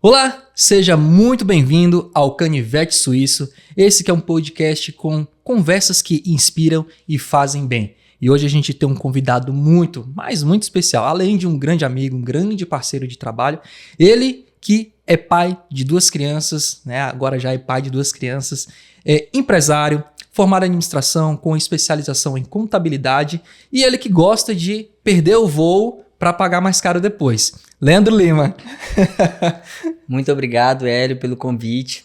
Olá, seja muito bem-vindo ao Canivete Suíço. Esse que é um podcast com conversas que inspiram e fazem bem. E hoje a gente tem um convidado muito especial, além de um grande amigo, um grande parceiro de trabalho. Ele que é pai de 2 crianças, né? Agora já é pai de 2 crianças, é empresário, formado em administração com especialização em contabilidade e ele que gosta de perder o voo para pagar mais caro depois. Leandro Lima. Muito obrigado, Hélio, pelo convite.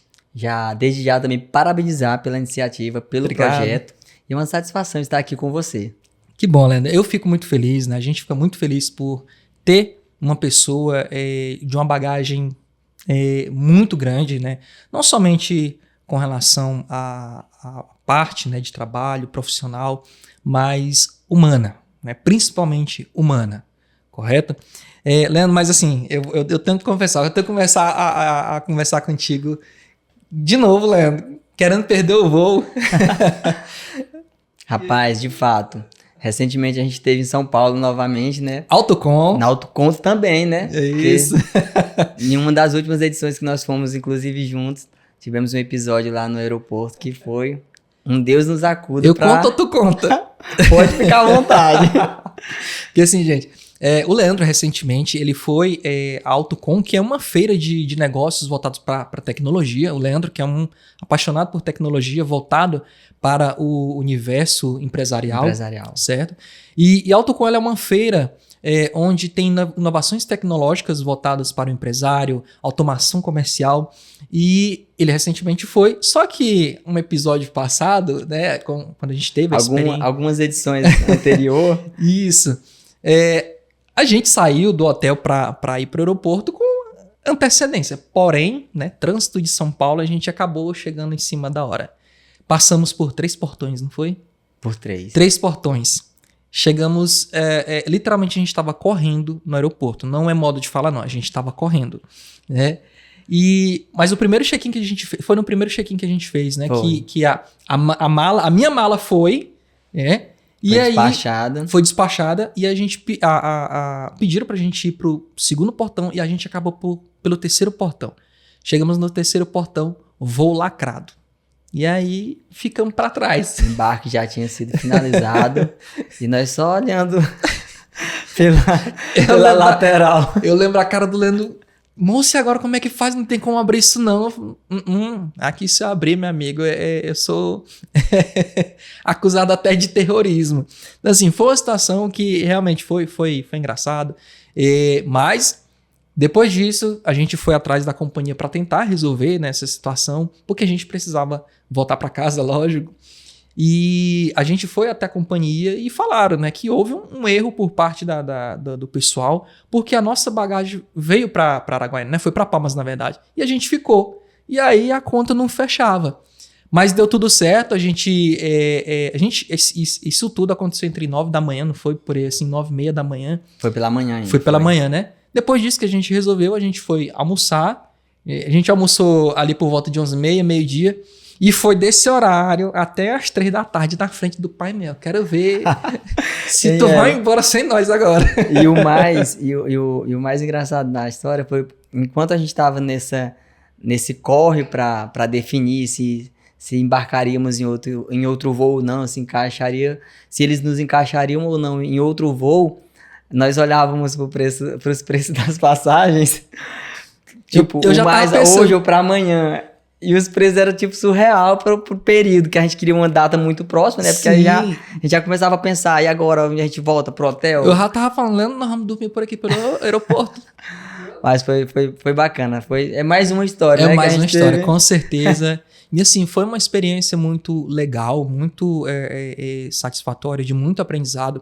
Desde já também parabenizar pela iniciativa, pelo projeto. E uma satisfação estar aqui com você. Que bom, Leandro. Eu fico muito feliz, né? A gente fica muito feliz por ter uma pessoa de uma bagagem muito grande, né? Não somente com relação à parte, né, de trabalho profissional, mas humana, né? Principalmente humana, correto? Leandro, mas assim, eu tenho que confessar, eu tenho que começar a conversar contigo de novo, Leandro, querendo perder o voo. Rapaz, de fato, recentemente a gente esteve em São Paulo novamente, né? Autocom. Na Autoconto também, né? É isso. Em uma das últimas edições que nós fomos, inclusive, juntos, tivemos um episódio lá no aeroporto que foi um Deus nos acuda. Eu conto ou tu conta? Pode ficar à vontade. Porque assim, gente, o Leandro recentemente, ele foi à Autocom, que é uma feira de negócios voltados para tecnologia. O Leandro, que é um apaixonado por tecnologia, voltado para o universo empresarial. Certo? E a Autocom ela é uma feira onde tem inovações tecnológicas voltadas para o empresário, automação comercial, e ele recentemente foi, só que um episódio passado, né, quando a gente teve algumas edições anterior. Isso. A gente saiu do hotel para ir para o aeroporto com antecedência, porém, né, trânsito de São Paulo, a gente acabou chegando em cima da hora. Passamos por 3 portões, não foi? Por 3. 3 portões. Chegamos, literalmente a gente estava correndo no aeroporto. Não é modo de falar, não. A gente estava correndo, né? Mas o primeiro check-in que a gente fez, foi no primeiro check-in que a gente fez, né? Que a minha mala foi, né? E aí foi despachada e a gente pediram pra gente ir pro segundo portão e a gente acabou pelo terceiro portão. Chegamos no terceiro portão, voo lacrado. E aí, ficamos para trás. O embarque já tinha sido finalizado e nós só olhando pela lateral. Eu lembro a cara do Leandro. Moço, e agora como é que faz? Não tem como abrir isso não. Aqui se eu abrir, meu amigo, eu sou acusado até de terrorismo. Então, assim, foi uma situação que realmente foi engraçado. Mas... depois disso, a gente foi atrás da companhia para tentar resolver, né, essa situação, porque a gente precisava voltar para casa, lógico. E a gente foi até a companhia e falaram, né, que houve um erro por parte do pessoal, porque a nossa bagagem veio para Araguaína, né, foi para Palmas, na verdade, e a gente ficou. E aí a conta não fechava. Mas deu tudo certo, isso tudo aconteceu entre 9 da manhã, não foi por aí, assim, 9h30 da manhã. Foi pela manhã ainda. Foi pela manhã, né? Depois disso que a gente resolveu, a gente foi almoçar. A gente almoçou ali por volta de 11h30, meio-dia. E foi desse horário até as 3 da tarde na frente do painel. Quero ver se tu vai embora sem nós agora. E o mais engraçado da história foi, enquanto a gente estava nesse corre para definir se embarcaríamos em outro voo ou não, se eles nos encaixariam ou não em outro voo, nós olhávamos para os preços das passagens, tipo, eu mais hoje ou para amanhã. E os preços eram tipo surreal pro período, que a gente queria uma data muito próxima, né? Porque a gente já começava a pensar, e agora a gente volta pro hotel? Eu já tava falando, nós vamos dormir por aqui pelo aeroporto. Mas foi bacana, é mais uma história, né? É mais uma história, com certeza. E assim, foi uma experiência muito legal, muito satisfatória, de muito aprendizado.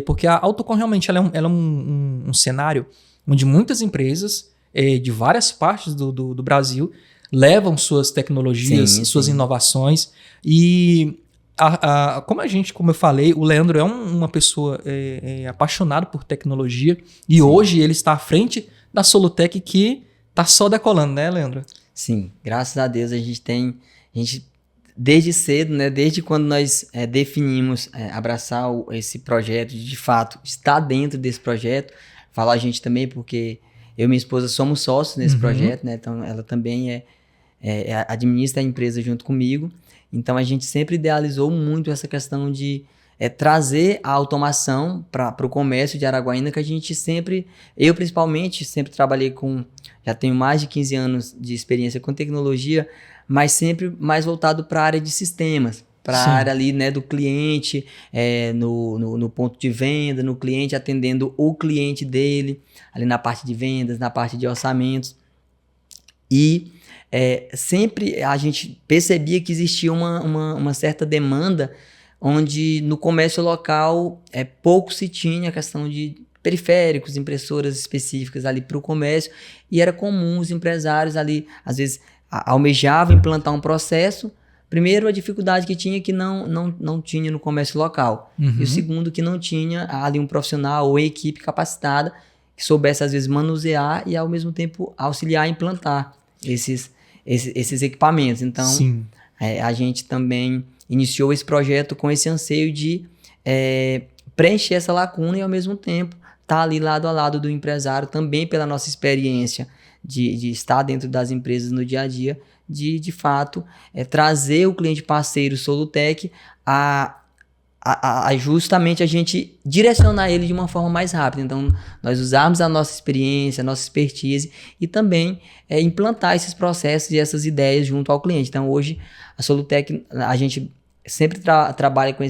Porque a Autocom realmente ela é um cenário onde muitas empresas de várias partes do Brasil levam suas tecnologias, suas inovações. E como eu falei, o Leandro é uma pessoa apaixonada por tecnologia. E hoje ele está à frente da Solutec, que está só decolando, né, Leandro? Sim, graças a Deus a gente desde cedo, né, desde quando nós definimos abraçar esse projeto, de fato, estar dentro desse projeto, falar a gente também porque eu e minha esposa somos sócios nesse Uhum. projeto, né? Então, ela também administra a empresa junto comigo. Então, a gente sempre idealizou muito essa questão de trazer a automação para o comércio de Araguaína, que a gente sempre, eu principalmente, sempre trabalhei já tenho mais de 15 anos de experiência com tecnologia, mas sempre mais voltado para a área de sistemas, para a área ali, né, do cliente, no ponto de venda, no cliente atendendo o cliente dele, ali na parte de vendas, na parte de orçamentos. E sempre a gente percebia que existia uma certa demanda, onde no comércio local pouco se tinha a questão de periféricos, impressoras específicas ali para o comércio, e era comum os empresários ali, às vezes, almejavam implantar um processo. Primeiro, a dificuldade que tinha que não tinha no comércio local. Uhum. E o segundo, que não tinha ali um profissional ou equipe capacitada que soubesse, às vezes, manusear e, ao mesmo tempo, auxiliar a implantar esses equipamentos. Então, a gente também iniciou esse projeto com esse anseio de preencher essa lacuna e, ao mesmo tempo, estar ali lado a lado do empresário, também pela nossa experiência de estar dentro das empresas no dia a dia, de fato, trazer o cliente parceiro Solutec a justamente a gente direcionar ele de uma forma mais rápida. Então, nós usarmos a nossa experiência, a nossa expertise e também implantar esses processos e essas ideias junto ao cliente. Então, hoje, a Solutec, a gente sempre trabalha com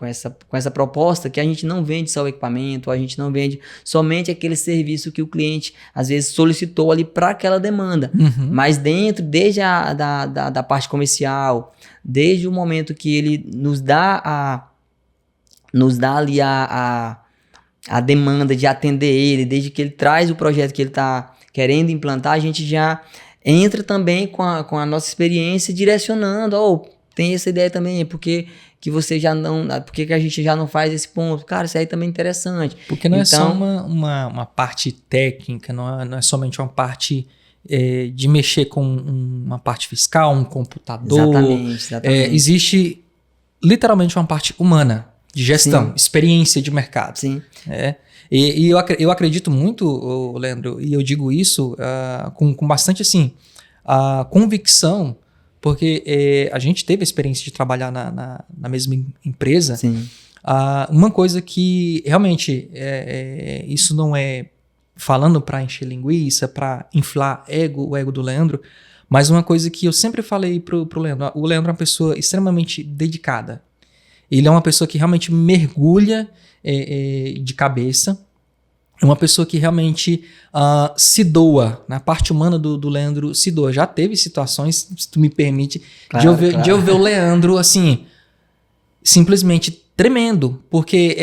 essa proposta que a gente não vende só o equipamento, a gente não vende somente aquele serviço que o cliente, às vezes, solicitou ali para aquela demanda. Uhum. Mas desde da parte comercial, desde o momento que ele nos dá ali a demanda de atender ele, desde que ele traz o projeto que ele está querendo implantar, a gente já entra também com a nossa experiência direcionando, tem essa ideia também, porque que a gente já não faz esse ponto? Cara, isso aí também é interessante. Porque não é só uma parte técnica, não é somente uma parte de mexer com uma parte fiscal, um computador. Exatamente. Existe literalmente uma parte humana, de gestão, Sim. Experiência de mercado. Sim. E eu acredito muito, Leandro, e eu digo isso com bastante assim, convicção, porque a gente teve a experiência de trabalhar na mesma empresa. Sim. Uma coisa que realmente isso não é falando para encher linguiça, para inflar o ego do Leandro, mas uma coisa que eu sempre falei pro Leandro. O Leandro é uma pessoa extremamente dedicada. Ele é uma pessoa que realmente mergulha de cabeça. É uma pessoa que realmente se doa. Na parte humana do Leandro se doa. Já teve situações, se tu me permite, de eu ver o Leandro assim, simplesmente tremendo. Porque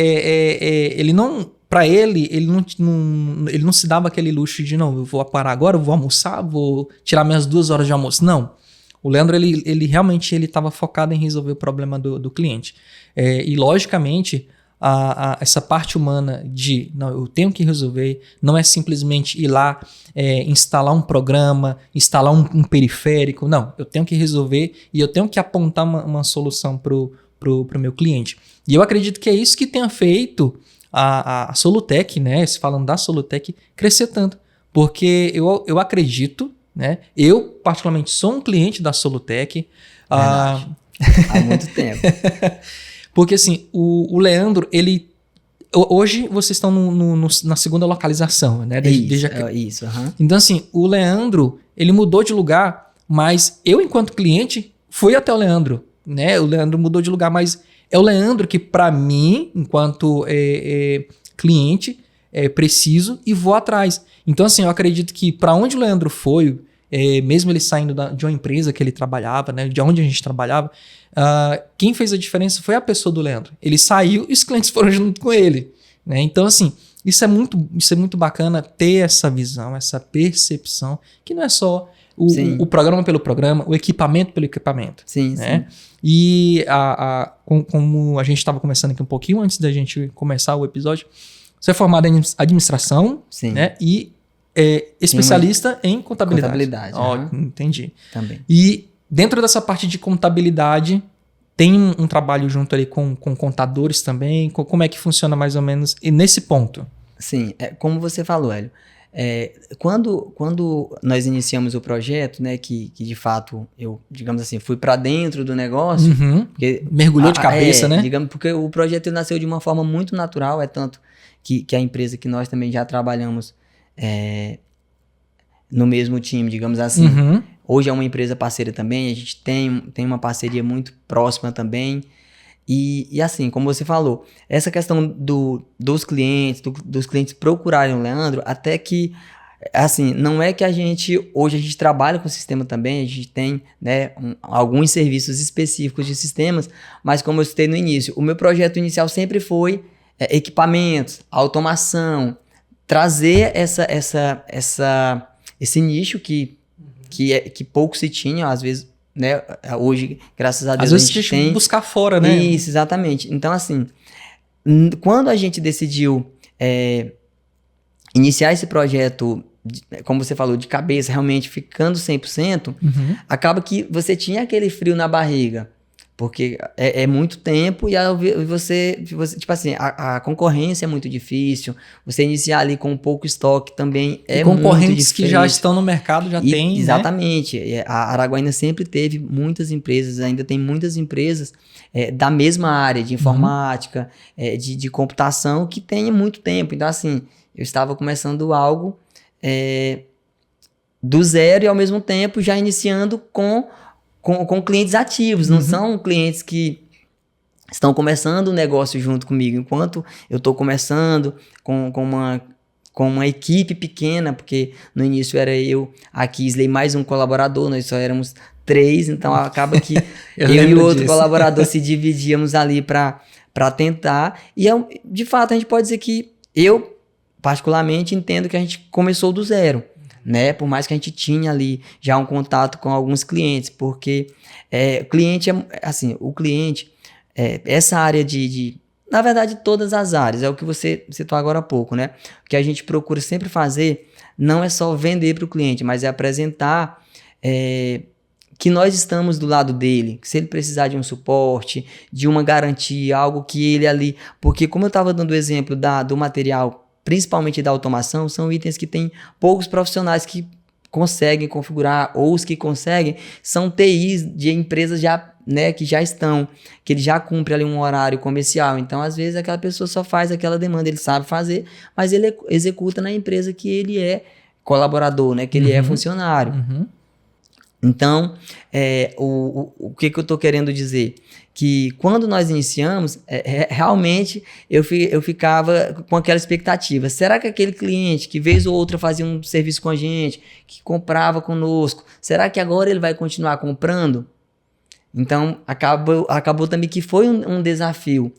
ele não... Para ele não se dava aquele luxo de não, eu vou parar agora, eu vou almoçar, vou tirar minhas 2 horas de almoço. Não. O Leandro, ele realmente estava focado em resolver o problema do cliente. E, logicamente, essa parte humana de, não, eu tenho que resolver, não é simplesmente ir lá, instalar um programa, instalar um periférico. Não, eu tenho que resolver e eu tenho que apontar uma solução pro meu cliente. E eu acredito que é isso que tenha feito a Solutec, né, falando da Solutec, crescer tanto. Porque eu acredito, né, eu particularmente sou um cliente da Solutec. Há muito tempo. Porque assim, o Leandro, hoje vocês estão na segunda localização, né? Isso. Então assim, o Leandro, ele mudou de lugar, mas eu, enquanto cliente, fui até o Leandro, né? O Leandro mudou de lugar, mas é o Leandro que, para mim, enquanto cliente, preciso e vou atrás. Então assim, eu acredito que para onde o Leandro foi, mesmo ele saindo de uma empresa que ele trabalhava, né? De onde a gente trabalhava, quem fez a diferença foi a pessoa do Leandro. Ele saiu e os clientes foram junto com ele, né? Então assim, isso é muito bacana, ter essa visão, essa percepção, que não é só o programa pelo programa, o equipamento pelo equipamento. Sim, né? Sim. E como a gente estava conversando aqui um pouquinho antes da gente começar o episódio, você é formado em administração, sim, né? E especialista em contabilidade. Entendi. Também. E dentro dessa parte de contabilidade, tem um trabalho junto ali com contadores também? Como é que funciona mais ou menos nesse ponto? Sim, como você falou, Hélio. Quando nós iniciamos o projeto, né, que de fato eu, digamos assim, fui para dentro do negócio, porque, mergulhou de cabeça, né? Digamos, porque o projeto ele nasceu de uma forma muito natural, é tanto que a empresa que nós também já trabalhamos no mesmo time, digamos assim, hoje é uma empresa parceira também, a gente tem uma parceria muito próxima também. E assim, como você falou, essa questão dos clientes procurarem o Leandro, até que, assim, não é que hoje a gente trabalha com o sistema também, a gente tem, né, alguns serviços específicos de sistemas, mas como eu citei no início, o meu projeto inicial sempre foi equipamentos, automação, trazer esse nicho que pouco se tinha, às vezes, né? Hoje, graças a Deus, às vezes a gente tem que buscar fora, né? Isso, exatamente. Então, assim, quando a gente decidiu iniciar esse projeto, como você falou, de cabeça, realmente ficando 100%, acaba que você tinha aquele frio na barriga. Porque é muito tempo e aí você tipo assim, a concorrência é muito difícil, você iniciar ali com pouco estoque também é muito difícil. Concorrentes que já estão no mercado já tem, exatamente, né? A Araguaína sempre teve muitas empresas, ainda tem muitas empresas da mesma área de informática, de computação, que tem muito tempo. Então assim, eu estava começando algo do zero e ao mesmo tempo já iniciando com clientes ativos, não são clientes que estão começando o negócio junto comigo, enquanto eu estou começando com uma equipe pequena, porque no início era eu, a Kisley, mais um colaborador, nós só éramos 3, então acaba que eu e o outro colaborador se dividíamos ali para tentar, e de fato a gente pode dizer que eu particularmente entendo que a gente começou do zero, né? Por mais que a gente tinha ali já um contato com alguns clientes, porque o cliente, essa área na verdade, todas as áreas, é o que você citou agora há pouco, né? O que a gente procura sempre fazer não é só vender para o cliente, mas é apresentar que nós estamos do lado dele, que se ele precisar de um suporte, de uma garantia, algo que ele ali... Porque como eu estava dando o exemplo do material, principalmente da automação, são itens que tem poucos profissionais que conseguem configurar, ou os que conseguem são TIs de empresas já, né, que ele já cumpre ali um horário comercial. Então, às vezes, aquela pessoa só faz aquela demanda, ele sabe fazer, mas ele executa na empresa que ele é colaborador, né, que ele é funcionário. Então, o que eu estou querendo dizer? Que quando nós iniciamos, realmente eu ficava com aquela expectativa. Será que aquele cliente que vez ou outra fazia um serviço com a gente, que comprava conosco, será que agora ele vai continuar comprando? Então, acabou também que foi um desafio.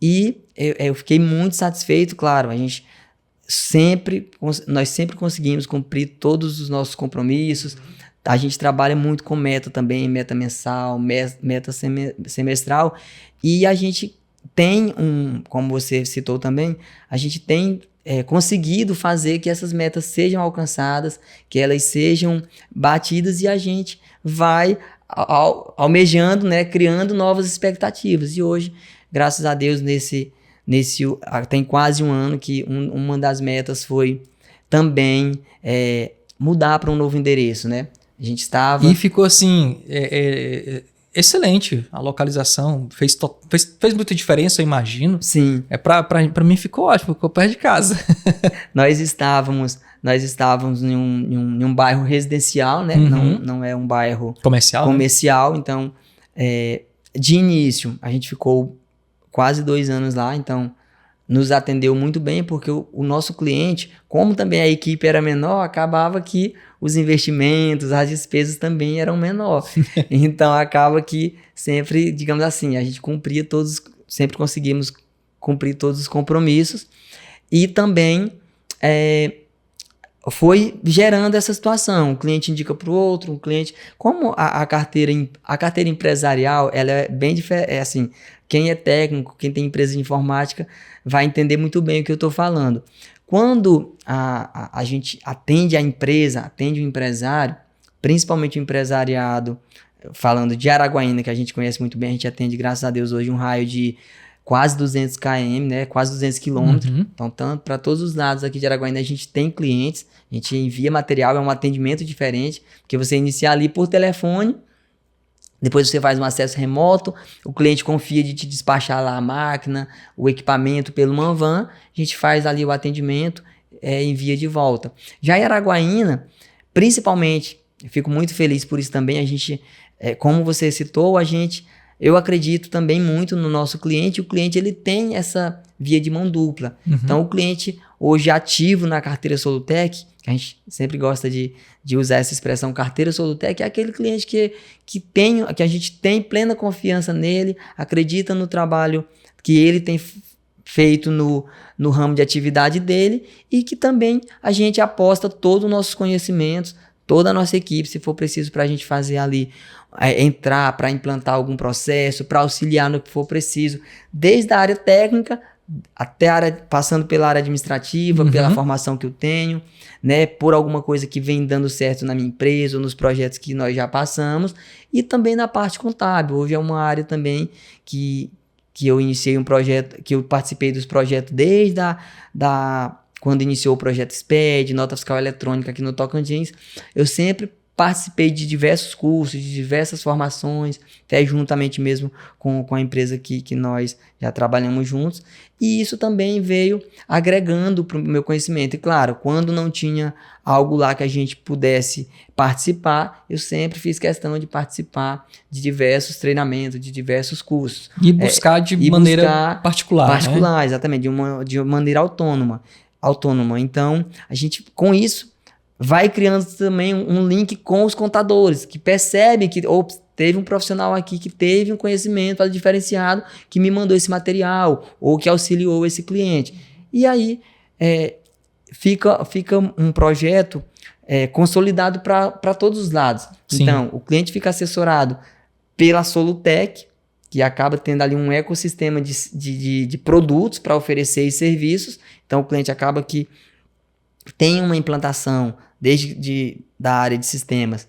E eu fiquei muito satisfeito, claro, nós sempre conseguimos cumprir todos os nossos compromissos. A gente trabalha muito com meta também, meta mensal, meta semestral, e a gente tem como você citou também, a gente tem conseguido fazer que essas metas sejam alcançadas, que elas sejam batidas, e a gente vai almejando, né, criando novas expectativas. E hoje, graças a Deus, tem quase um ano que uma das metas foi também mudar para um novo endereço, né? A gente estava... E ficou assim, excelente a localização, fez muita diferença, eu imagino. Sim. Pra mim ficou ótimo, ficou perto de casa. Nós estávamos em um bairro residencial, né? Não é um bairro comercial, né? Então, de início, a gente ficou quase 2 anos lá, então nos atendeu muito bem, porque o nosso cliente, como também a equipe era menor, acabava que os investimentos, as despesas também eram menores. Então, acaba que sempre, digamos assim, a gente sempre conseguimos cumprir todos os compromissos. E também foi gerando essa situação. Um cliente indica para o outro, um cliente... Como a carteira empresarial, ela é bem diferente, assim... Quem é técnico, quem tem empresa de informática, vai entender muito bem o que eu estou falando. Quando a gente atende a empresa, atende o empresário, principalmente o empresariado, falando de Araguaína, que a gente conhece muito bem, a gente atende, graças a Deus, hoje um raio de quase 200 km, né? Quase 200 quilômetros. Uhum. Então, tanto para todos os lados aqui de Araguaína, a gente tem clientes, a gente envia material, é um atendimento diferente, porque você inicia ali por telefone, depois você faz um acesso remoto, o cliente confia de te despachar lá a máquina, o equipamento pelo Manvan, a gente faz ali o atendimento, envia de volta. Já em Araguaína, principalmente, eu fico muito feliz por isso também, a gente, como você citou, eu acredito também muito no nosso cliente, o cliente ele tem essa via de mão dupla. Uhum. Então o cliente hoje ativo na carteira Solutec, que a gente sempre gosta de usar essa expressão carteira Solutec, é aquele cliente que a gente tem plena confiança nele, acredita no trabalho que ele tem feito no ramo de atividade dele e que também a gente aposta todos os nossos conhecimentos, toda a nossa equipe, se for preciso para a gente fazer ali, entrar para implantar algum processo, para auxiliar no que for preciso, desde a área técnica até passando pela área administrativa, pela formação que eu tenho, né, por alguma coisa que vem dando certo na minha empresa ou nos projetos que nós já passamos, e também na parte contábil. Hoje é uma área também que eu iniciei um projeto, que eu participei dos projetos desde quando iniciou o projeto SPED, Nota Fiscal Eletrônica aqui no Tocantins. Eu sempre participei de diversos cursos, de diversas formações, até juntamente mesmo com a empresa que nós já trabalhamos juntos, e isso também veio agregando para o meu conhecimento. E claro, quando não tinha algo lá que a gente pudesse participar, eu sempre fiz questão de participar de diversos treinamentos, de diversos cursos. E buscar de maneira particular. Particular, né? Exatamente, de uma maneira autônoma. Então, a gente, com isso, vai criando também um link com os contadores, que percebem que teve um profissional aqui que teve um conhecimento diferenciado, que me mandou esse material, ou que auxiliou esse cliente. E aí, fica um projeto consolidado para todos os lados. Sim. Então, o cliente fica assessorado pela Solutec, que acaba tendo ali um ecossistema de produtos para oferecer e serviços. Então, o cliente acaba que tem uma implantação da área de sistemas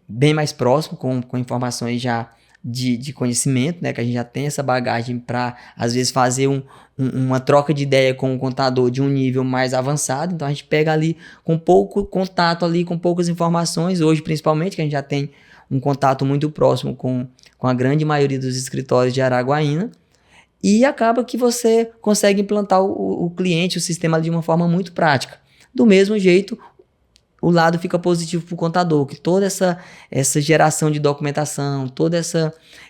bem mais próximo, com informações já de conhecimento, né? Que a gente já tem essa bagagem para, às vezes, fazer uma troca de ideia com o contador de um nível mais avançado. Então, a gente pega ali com pouco contato, ali com poucas informações, hoje principalmente, que a gente já tem um contato muito próximo com a grande maioria dos escritórios de Araguaína, e acaba que você consegue implantar o cliente, o sistema de uma forma muito prática. Do mesmo jeito, o lado fica positivo para o contador, que toda essa geração de documentação, todo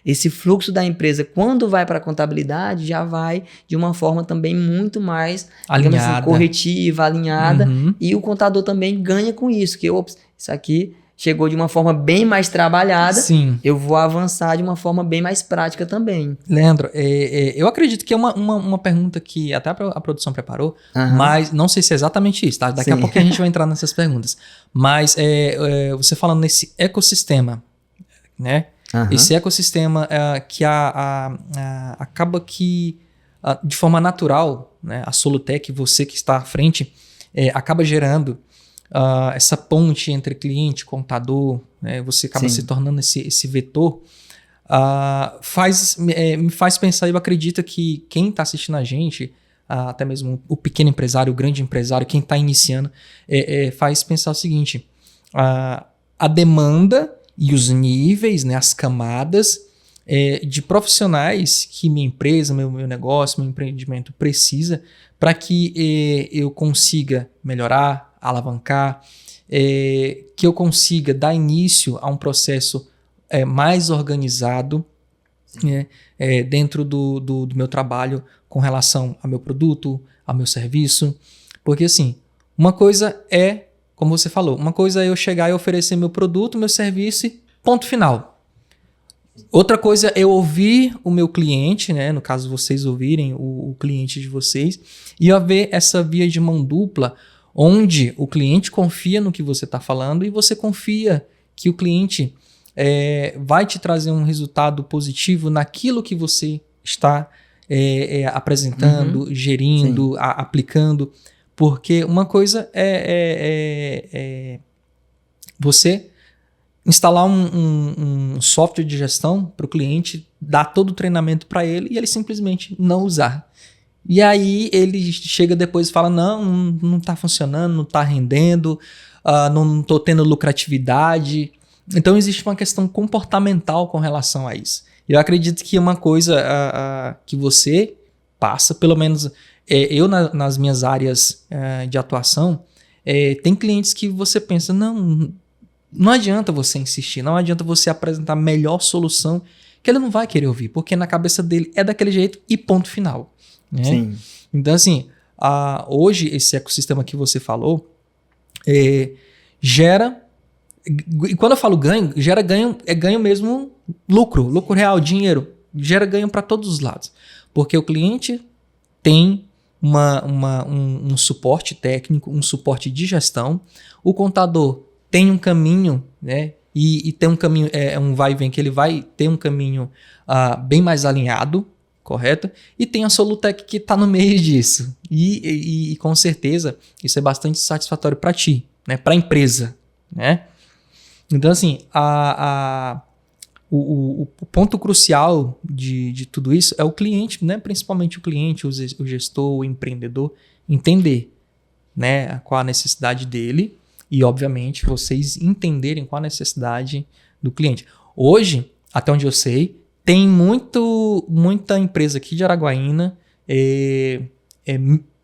esse fluxo da empresa, quando vai para a contabilidade, já vai de uma forma também muito mais alinhada, assim, corretiva, alinhada, e o contador também ganha com isso, que isso aqui chegou de uma forma bem mais trabalhada, Sim. Eu vou avançar de uma forma bem mais prática também. Leandro, eu acredito que é uma pergunta que até a produção preparou, mas não sei se é exatamente isso, tá? Daqui a pouco a gente vai entrar nessas perguntas. Mas você falando nesse ecossistema, né? Esse ecossistema que acaba que, de forma natural, né? A Solutec, você que está à frente, acaba gerando essa ponte entre cliente e contador, né? Você acaba se tornando esse vetor, me faz pensar, eu acredito que quem está assistindo a gente, até mesmo o pequeno empresário, o grande empresário, quem está iniciando, faz pensar o seguinte, a demanda e os níveis, né, as camadas de profissionais que minha empresa, meu negócio, meu empreendimento precisa para que eu consiga melhorar, alavancar, que eu consiga dar início a um processo mais organizado, né, dentro do meu trabalho com relação ao meu produto, ao meu serviço. Porque assim, uma coisa é, como você falou, uma coisa é eu chegar e oferecer meu produto, meu serviço e ponto final. Outra coisa é eu ouvir o meu cliente, né, no caso vocês ouvirem o cliente de vocês, e haver essa via de mão dupla, onde o cliente confia no que você está falando e você confia que o cliente vai te trazer um resultado positivo naquilo que você está apresentando, gerindo, aplicando. Porque uma coisa você instalar um software de gestão para o cliente, dar todo o treinamento para ele e ele simplesmente não usar. E aí ele chega depois e fala, não está funcionando, não está rendendo, não estou tendo lucratividade. Então existe uma questão comportamental com relação a isso. Eu acredito que uma coisa que você passa, pelo menos eu nas minhas áreas de atuação, tem clientes que você pensa, não adianta você insistir, não adianta você apresentar a melhor solução, que ele não vai querer ouvir, porque na cabeça dele é daquele jeito e ponto final. Né? Sim. Então, assim, hoje esse ecossistema que você falou gera, e quando eu falo ganho, gera ganho, ganho mesmo lucro real, dinheiro, gera ganho para todos os lados, porque o cliente tem um suporte técnico, um suporte de gestão, o contador tem um caminho, né? E tem um caminho, um vai e vem que ele vai ter um caminho bem mais alinhado, correto? E tem a Solutec que está no meio disso. E com certeza isso é bastante satisfatório para ti, né? Para a empresa, né? Então, assim, o ponto crucial de tudo isso é o cliente, né? Principalmente o cliente, o gestor, o empreendedor, entender, né? Qual a necessidade dele. E, obviamente, vocês entenderem qual a necessidade do cliente. Hoje, até onde eu sei, tem muita empresa aqui de Araguaína,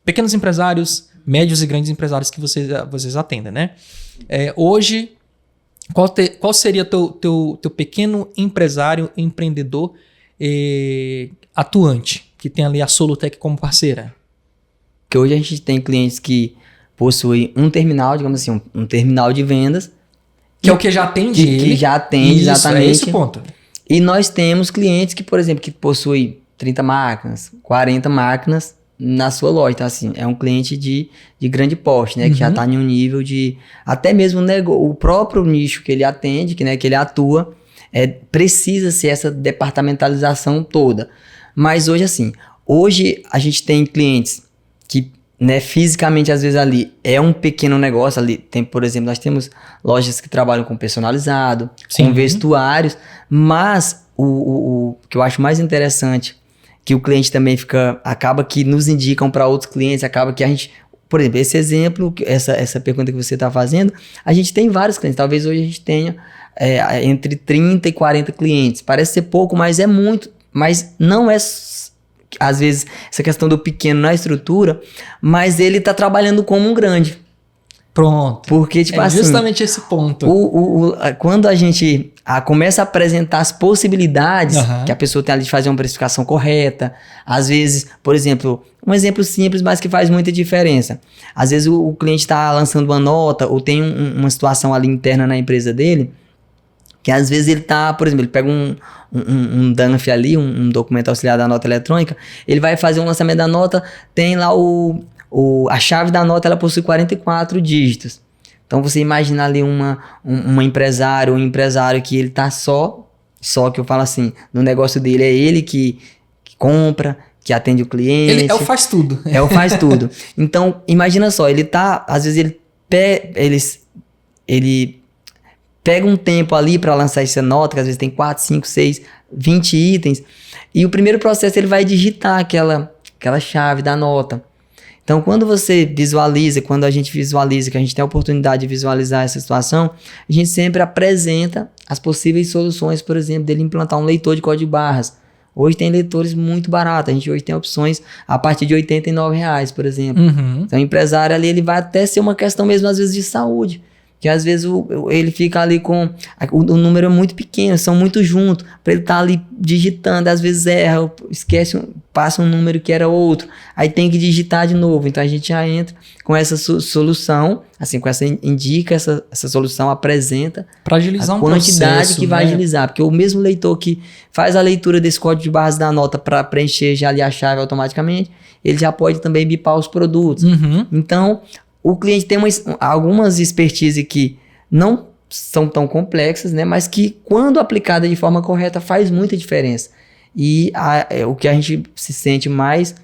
pequenos empresários, médios e grandes empresários que vocês atendem, né? Hoje, qual seria teu pequeno empresário, empreendedor atuante, que tem ali a Solutec como parceira? Porque hoje a gente tem clientes que possui um terminal, digamos assim, um terminal de vendas. Que é o que já atende ele. Que já atende, isso, exatamente. É esse o ponto. E nós temos clientes que, por exemplo, que possuem 30 máquinas, 40 máquinas na sua loja. Então, assim, é um cliente de grande porte, né? Que já está em um nível de... Até mesmo o próprio nicho que ele atende, que ele atua, precisa ser essa departamentalização toda. Mas hoje, assim, a gente tem clientes que... Né, fisicamente, às vezes, ali é um pequeno negócio. Ali tem, por exemplo, nós temos lojas que trabalham com personalizado, Sim. com vestuários, mas o que eu acho mais interessante, que o cliente também acaba que nos indicam para outros clientes, acaba que a gente, por exemplo, esse exemplo, essa pergunta que você está fazendo, a gente tem vários clientes. Talvez hoje a gente tenha entre 30 e 40 clientes. Parece ser pouco, mas é muito. Mas não é... Às vezes, essa questão do pequeno na estrutura, mas ele tá trabalhando como um grande. Pronto. Porque, tipo assim... justamente esse ponto. Quando a gente começa a apresentar as possibilidades que a pessoa tem ali de fazer uma precificação correta, às vezes, por exemplo, um exemplo simples, mas que faz muita diferença. Às vezes, o cliente está lançando uma nota ou tem uma situação ali interna na empresa dele, que às vezes ele tá, por exemplo, ele pega um DANF ali, um documento auxiliar da nota eletrônica, ele vai fazer um lançamento da nota, tem lá a chave da nota, ela possui 44 dígitos. Então você imagina ali um empresário que ele tá só que eu falo assim, no negócio dele é ele que compra, que atende o cliente. Ele faz tudo. Faz tudo. Então, imagina só, ele tá, às vezes ele pega um tempo ali para lançar essa nota, que às vezes tem 4, 5, 6, 20 itens. E o primeiro processo ele vai digitar aquela chave da nota. Então, quando a gente visualiza, que a gente tem a oportunidade de visualizar essa situação, a gente sempre apresenta as possíveis soluções, por exemplo, dele implantar um leitor de código de barras. Hoje tem leitores muito baratos. A gente hoje tem opções a partir de R$89, por exemplo. Então, o empresário ali, ele vai até ser uma questão mesmo, às vezes, de saúde. Que às vezes ele fica ali com... O número é muito pequeno, são muito juntos. Para ele estar ali digitando, às vezes erra, esquece, passa um número que era outro. Aí tem que digitar de novo. Então a gente já entra com essa solução, assim, indica essa solução, apresenta para agilizar a quantidade que vai agilizar. Porque o mesmo leitor que faz a leitura desse código de barras da nota para preencher já ali a chave automaticamente, ele já pode também bipar os produtos. Então... O cliente tem algumas expertise que não são tão complexas, né? Mas que, quando aplicada de forma correta, faz muita diferença. E o que a gente se sente mais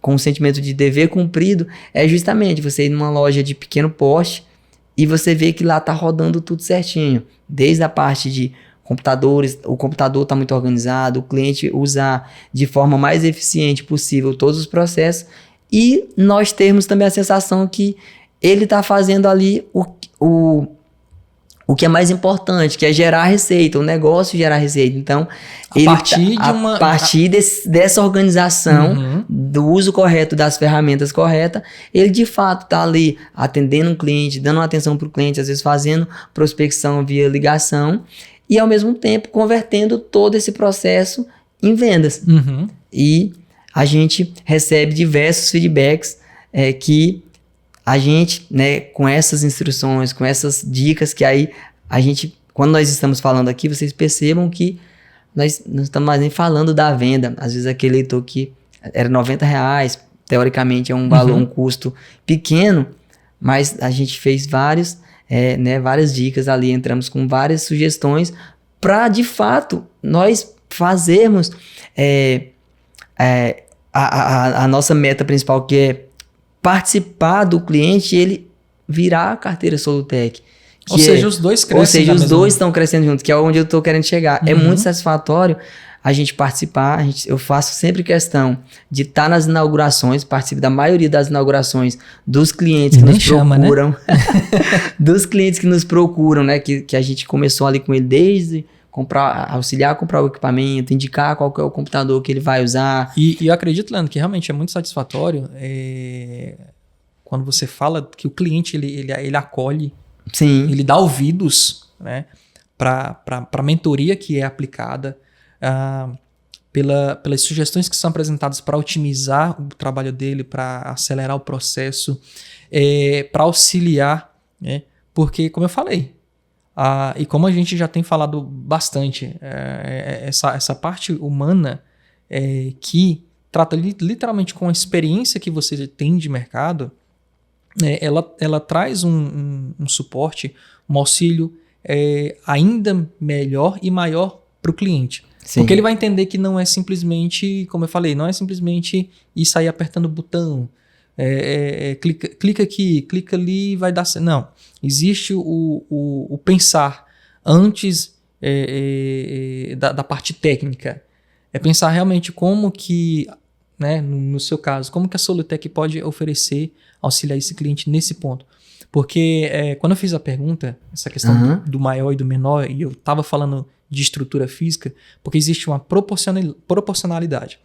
com o sentimento de dever cumprido é justamente você ir numa loja de pequeno porte e você vê que lá tá rodando tudo certinho. desde a parte de computadores, o computador está muito organizado, o cliente usar de forma mais eficiente possível todos os processos e nós termos também a sensação que ele está fazendo ali o que é mais importante, que é gerar receita, o negócio gerar receita. Então, a partir dessa organização, do uso correto das ferramentas corretas, ele de fato está ali atendendo um cliente, dando atenção para o cliente, às vezes fazendo prospecção via ligação e ao mesmo tempo convertendo todo esse processo em vendas. E a gente recebe diversos feedbacks que a gente, né, com essas instruções, com essas dicas que aí a gente, quando nós estamos falando aqui, vocês percebam que nós não estamos mais nem falando da venda. Às vezes aquele leitor que era R$90, teoricamente é um valor, um custo pequeno, mas a gente fez várias dicas ali, entramos com várias sugestões para, de fato, nós fazermos a nossa meta principal, que é participar do cliente e ele virar a carteira Solutec. Ou seja, os dois crescem. Ou seja, os dois estão crescendo juntos, que é onde eu estou querendo chegar. É muito satisfatório a gente participar. Eu faço sempre questão de estar nas inaugurações, participo da maioria das inaugurações dos clientes que nos procuram. Né? Dos clientes que nos procuram, né? Que a gente começou ali com ele desde auxiliar a comprar o equipamento, indicar qual que é o computador que ele vai usar. E eu acredito, Leandro, que realmente é muito satisfatório quando você fala que o cliente ele acolhe, sim, ele dá ouvidos, né, para a mentoria que é aplicada, pelas sugestões que são apresentadas para otimizar o trabalho dele, para acelerar o processo, para auxiliar, né, porque, como eu falei, e como a gente já tem falado bastante, essa parte humana que trata literalmente com a experiência que você tem de mercado, ela traz um suporte, um auxílio ainda melhor e maior para o cliente. Sim. Porque ele vai entender que não é simplesmente, como eu falei, não é simplesmente ir sair apertando o botão, clica aqui, clica ali e vai dar certo. Não. Existe o pensar antes da parte técnica. É pensar realmente como que, né, no seu caso, como que a Solutec pode oferecer, auxiliar esse cliente nesse ponto. Porque quando eu fiz a pergunta, essa questão do maior e do menor, e eu estava falando de estrutura física, porque existe uma proporcionalidade.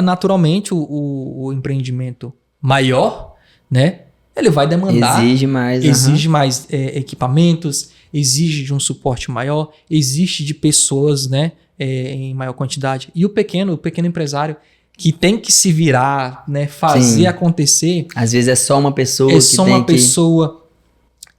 Naturalmente, o empreendimento maior, né, ele vai demandar, exige mais equipamentos, exige de um suporte maior, exige de pessoas, né, em maior quantidade. E o pequeno empresário que tem que se virar, né, fazer Sim. acontecer. Às vezes é só uma pessoa. Pessoa.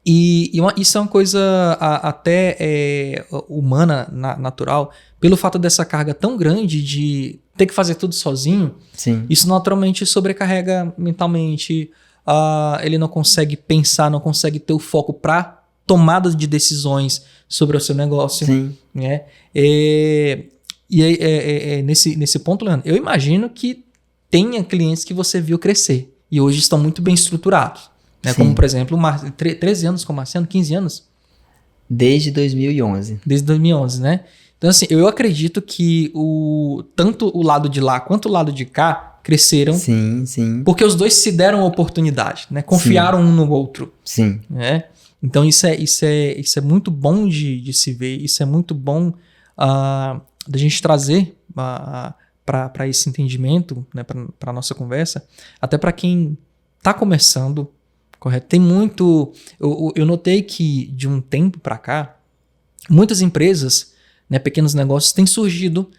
E isso é uma coisa até humana, natural, pelo fato dessa carga tão grande de ter que fazer tudo sozinho. Sim. Isso naturalmente sobrecarrega mentalmente. Ele não consegue pensar, não consegue ter o foco para tomada de decisões sobre o seu negócio. Sim. Né? Nesse ponto, Leandro, eu imagino que tenha clientes que você viu crescer e hoje estão muito bem estruturados. Né? Como, por exemplo, 13 anos com o Marciano, 15 anos? Desde 2011. Desde 2011, né? Então, assim, eu acredito que tanto o lado de lá quanto o lado de cá cresceram. Sim, sim. Porque os dois se deram oportunidade, né? Confiaram um no outro. Sim. Né? Então, isso é muito bom de se ver. Isso é muito bom da gente trazer para esse entendimento, né? Para a nossa conversa. Até para quem está começando, correto? Tem muito... Eu notei que, de um tempo para cá, muitas empresas, né, pequenos negócios, têm surgido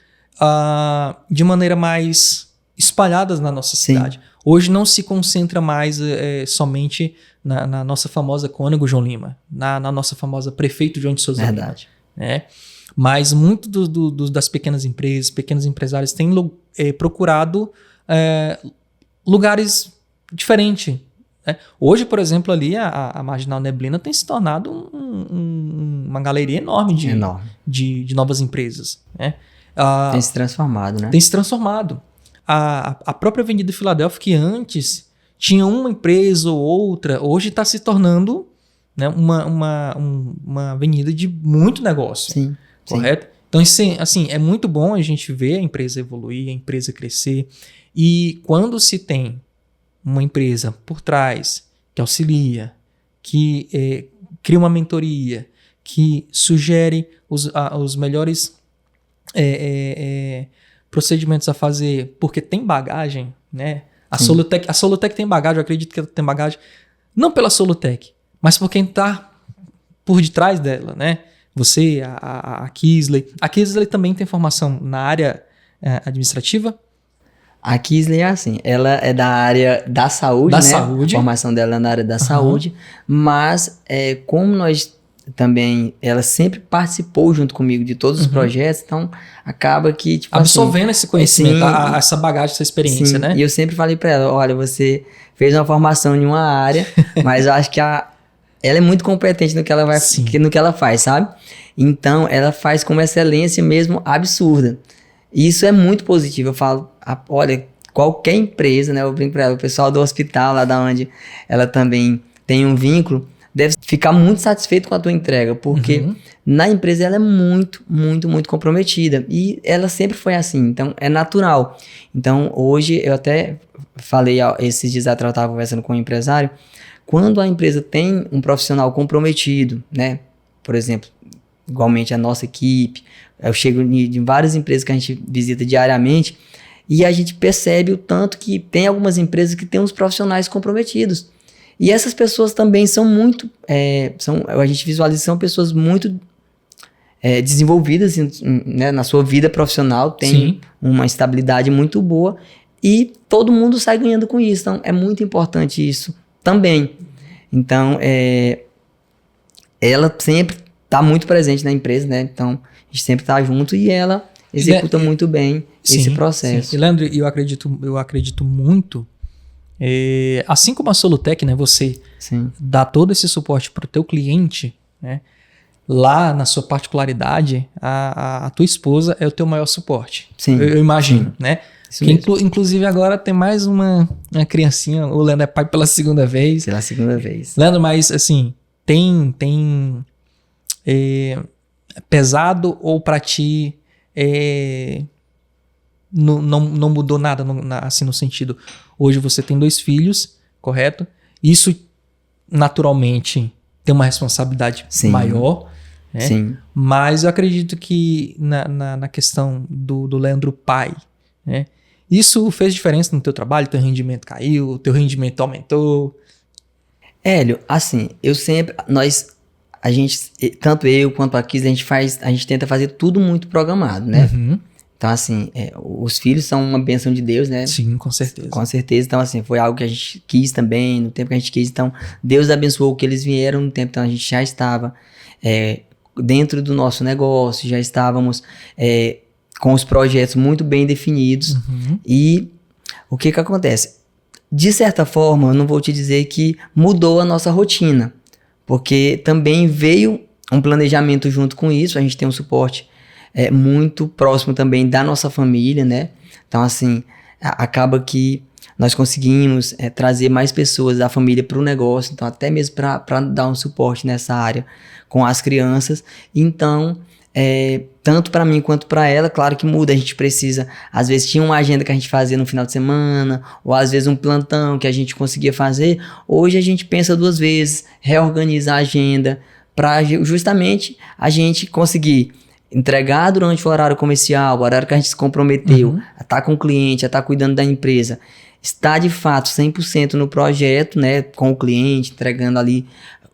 de maneira mais espalhadas na nossa cidade. Sim. Hoje não se concentra mais somente na nossa famosa Cônego João Lima, na nossa famosa Prefeito João de Souza Lima. Verdade. Né? Mas muito das pequenas empresas, pequenos empresários têm procurado lugares diferentes. Né? Hoje, por exemplo, ali a Marginal Neblina tem se tornado uma galeria enorme de novas empresas. Né? Tem se transformado, né? Tem se transformado. A própria Avenida Filadélfia, que antes tinha uma empresa ou outra, hoje está se tornando, né, uma avenida de muito negócio, Sim. correto? Então, assim, é muito bom a gente ver a empresa evoluir, a empresa crescer. E quando se tem uma empresa por trás que auxilia, que cria uma mentoria, que sugere os melhores procedimentos a fazer, porque tem bagagem, né? A Solutec tem bagagem, eu acredito que ela tem bagagem, não pela Solutec, mas por quem está por detrás dela, né? Você, a Kisley. A Kisley também tem formação na área administrativa? A Kisley é assim, ela é da área da saúde, Da né? saúde. A formação dela é na área da saúde, mas como nós também, ela sempre participou junto comigo de todos os projetos, então acaba que, tipo absorvendo esse conhecimento, sim, essa bagagem, essa experiência, sim, né? E eu sempre falei pra ela, olha, você fez uma formação em uma área, mas eu acho que ela é muito competente no que ela no que ela faz, sabe? Então, ela faz com uma excelência mesmo absurda. E isso é muito positivo. Eu falo, olha, qualquer empresa, né? Eu brinco pra ela, o pessoal do hospital, lá da onde ela também tem um vínculo, deve ficar muito satisfeito com a tua entrega, porque na empresa ela é muito, muito, muito comprometida. E ela sempre foi assim, então é natural. Então, hoje, eu até falei, esses dias atrás eu estava conversando com um empresário, quando a empresa tem um profissional comprometido, né? Por exemplo, igualmente a nossa equipe, eu chego em várias empresas que a gente visita diariamente e a gente percebe o tanto que tem algumas empresas que têm uns profissionais comprometidos. E essas pessoas também são muito, a gente visualiza, são pessoas muito desenvolvidas né, na sua vida profissional, tem uma estabilidade muito boa e todo mundo sai ganhando com isso. Então, é muito importante isso também. Então, ela sempre está muito presente na empresa, né? Então, a gente sempre está junto e ela executa muito bem esse processo. Sim. E, Leandro, eu acredito muito, assim como a Solutec, né? Você dá todo esse suporte para o teu cliente, né? Lá, na sua particularidade, a tua esposa é o teu maior suporte. Sim. Eu imagino, né? Que inclusive agora tem mais uma criancinha, o Leandro é pai pela segunda vez. Pela segunda vez. Leandro, mas assim, tem pesado ou pra ti não mudou nada assim no sentido, hoje você tem 2 filhos, correto? Isso naturalmente tem uma responsabilidade maior, né? Sim. Mas eu acredito que na questão do Leandro pai, né? Isso fez diferença no teu trabalho? Teu rendimento caiu? Teu rendimento aumentou? Hélio, assim, a gente, tanto eu quanto a Kiss, a gente tenta fazer tudo muito programado, né? Então, assim, os filhos são uma bênção de Deus, né? Sim, com certeza. Com certeza. Então, assim, foi algo que a gente quis também, no tempo que a gente quis. Então, Deus abençoou que eles vieram no tempo. Então, a gente já estava dentro do nosso negócio, já estávamos com os projetos muito bem definidos. E o que acontece? De certa forma, eu não vou te dizer que mudou a nossa rotina, porque também veio um planejamento junto com isso. A gente tem um suporte muito próximo também da nossa família, né? Então, assim, acaba que nós conseguimos trazer mais pessoas da família para o negócio, então até mesmo para dar um suporte nessa área com as crianças. Então, tanto para mim quanto para ela, claro que muda, a gente precisa, às vezes tinha uma agenda que a gente fazia no final de semana, ou às vezes um plantão que a gente conseguia fazer. Hoje a gente pensa 2 vezes, reorganiza a agenda para justamente a gente conseguir entregar durante o horário comercial, o horário que a gente se comprometeu a estar com o cliente, a estar cuidando da empresa, estar de fato 100% no projeto, né, com o cliente, entregando ali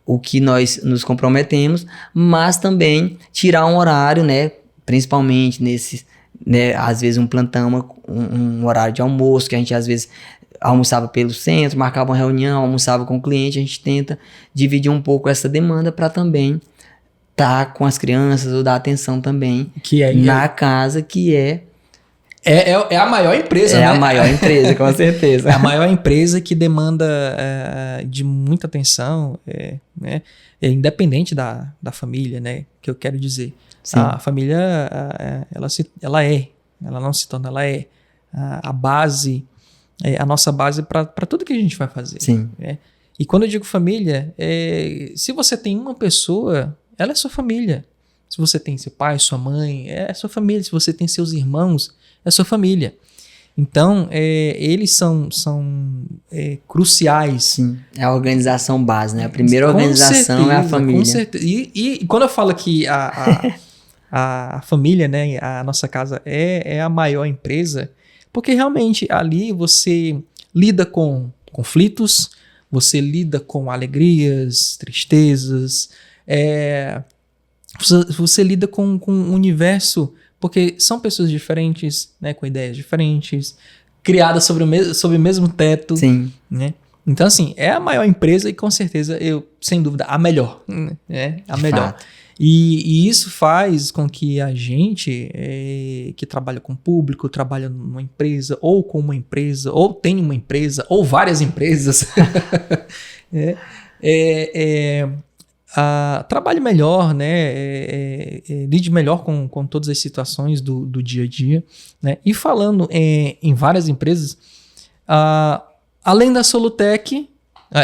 o que nós nos comprometemos, mas também tirar um horário, né, principalmente nesses, né, às vezes um plantão, um horário de almoço, que a gente às vezes almoçava pelo centro, marcava uma reunião, almoçava com o cliente, a gente tenta dividir um pouco essa demanda para também estar com as crianças ou dar atenção também na casa, que é a maior empresa, né? É a maior empresa, com certeza. É a maior empresa que demanda de muita atenção, né? Independente da família, né? Que eu quero dizer. Sim. A família, ela não se torna, ela é a base, a nossa base para tudo que a gente vai fazer. Sim. Né? E quando eu digo família, se você tem uma pessoa, ela é sua família. Se você tem seu pai, sua mãe, é sua família. Se você tem seus irmãos, é sua família. Então, eles são cruciais. Sim, é a organização base, né? A primeira organização é a família. Com certeza. E quando eu falo que a família, né, a nossa casa é a maior empresa, porque realmente ali você lida com conflitos, você lida com alegrias, tristezas, você lida com um universo, porque são pessoas diferentes, né, com ideias diferentes, criadas sob o mesmo teto. Sim. Né? Então, assim, é a maior empresa e com certeza, sem dúvida, a melhor. A melhor. Fato. E isso faz com que a gente que trabalha com público, trabalha numa empresa, ou com uma empresa, ou tem uma empresa, ou várias empresas, trabalhe melhor, né? Lide melhor com todas as situações do dia a dia. Né? E falando em várias empresas, além da Solutec,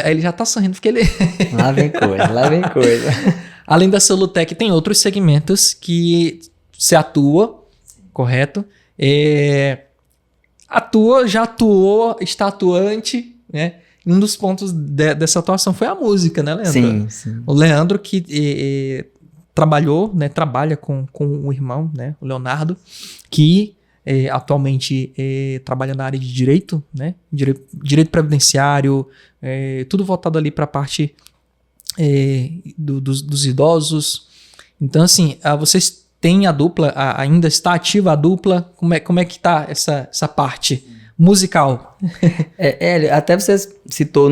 ele já está sorrindo porque ele... Lá vem coisa. Além da Solutec, tem outros segmentos que se atua, correto? Já atuou, está atuante, né? Um dos pontos dessa atuação foi a música, né, Leandro? Sim. O Leandro que trabalhou, né, trabalha com o irmão, né, o Leonardo, que atualmente trabalha na área de direito, né? Direito previdenciário, tudo voltado ali para a parte dos idosos. Então, assim, vocês têm a dupla, ainda está ativa a dupla? Como é que está essa parte musical? Até você citou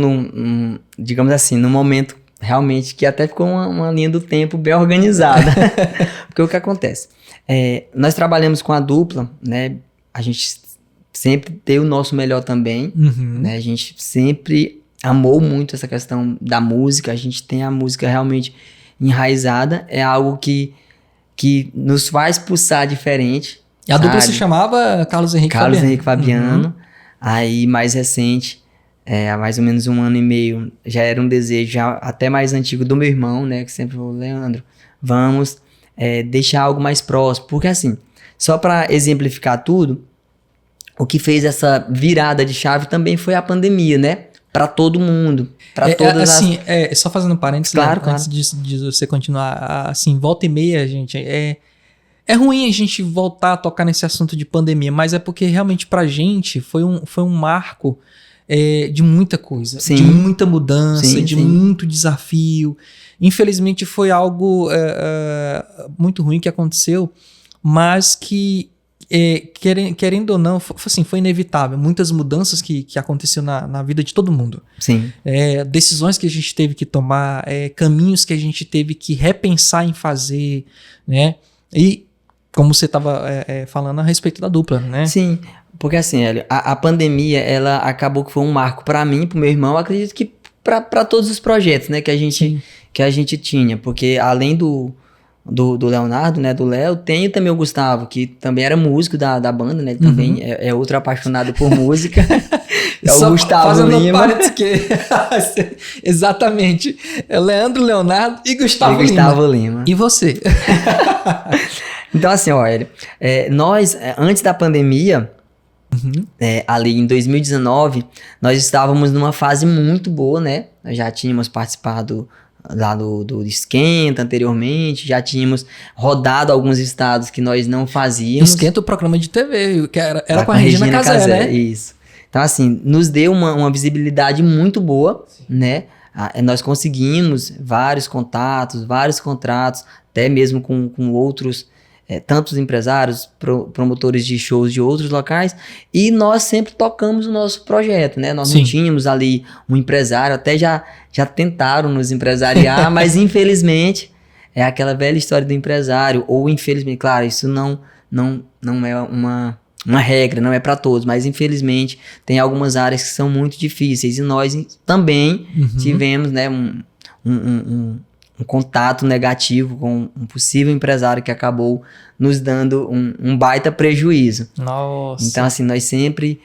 digamos assim, num momento realmente que até ficou uma linha do tempo bem organizada. Porque o que acontece? Nós trabalhamos com a dupla, né? A gente sempre deu o nosso melhor também, né? A gente sempre amou muito essa questão da música, a gente tem a música realmente enraizada, é algo que nos faz pulsar diferente. E a dupla se chamava Carlos Henrique Fabiano. Aí, mais recente, há mais ou menos 1 ano e meio, já era um desejo já até mais antigo do meu irmão, né, que sempre falou, Leandro, vamos deixar algo mais próximo, porque assim, só para exemplificar tudo, o que fez essa virada de chave também foi a pandemia, né? Para todo mundo, para todas assim, só fazendo um parênteses, claro. Antes de você continuar, assim, volta e meia, gente, é ruim a gente voltar a tocar nesse assunto de pandemia, mas é porque realmente pra gente foi um marco de muita coisa, sim. De muita mudança, sim. Muito desafio. Infelizmente foi algo muito ruim que aconteceu, mas que querendo ou não, foi inevitável. Muitas mudanças que aconteceram na vida de todo mundo. Sim. Decisões que a gente teve que tomar, caminhos que a gente teve que repensar em fazer, né? E como você estava falando a respeito da dupla, né? Sim, porque assim, Hélio, a pandemia, ela acabou que foi um marco para mim, pro meu irmão, acredito que para todos os projetos, né, que a gente tinha, porque além do Leonardo, né, do Léo, tem também o Gustavo, que também era músico da banda, né, ele também é outro apaixonado por música, é o Gustavo Lima. Exatamente, é Leandro, Leonardo e Gustavo Lima. E você? Então assim, ó, nós, antes da pandemia, ali em 2019, nós estávamos numa fase muito boa, né, nós já tínhamos participado lá do Esquenta anteriormente, já tínhamos rodado alguns estados que nós não fazíamos. Esquenta, o programa de TV, que era com a Regina Casé, né? Isso. Então assim, nos deu uma visibilidade muito boa, né? Nós conseguimos vários contatos, vários contratos, até mesmo com outros, tantos empresários, promotores de shows de outros locais, e nós sempre tocamos o nosso projeto, né? Nós não tínhamos ali um empresário, até já tentaram nos empresariar, mas infelizmente é aquela velha história do empresário, ou infelizmente, claro, isso não é uma regra, não é para todos, mas infelizmente tem algumas áreas que são muito difíceis, e nós também tivemos, né, um contato negativo com um possível empresário que acabou nos dando um baita prejuízo. Nossa. Então, assim, nós sempre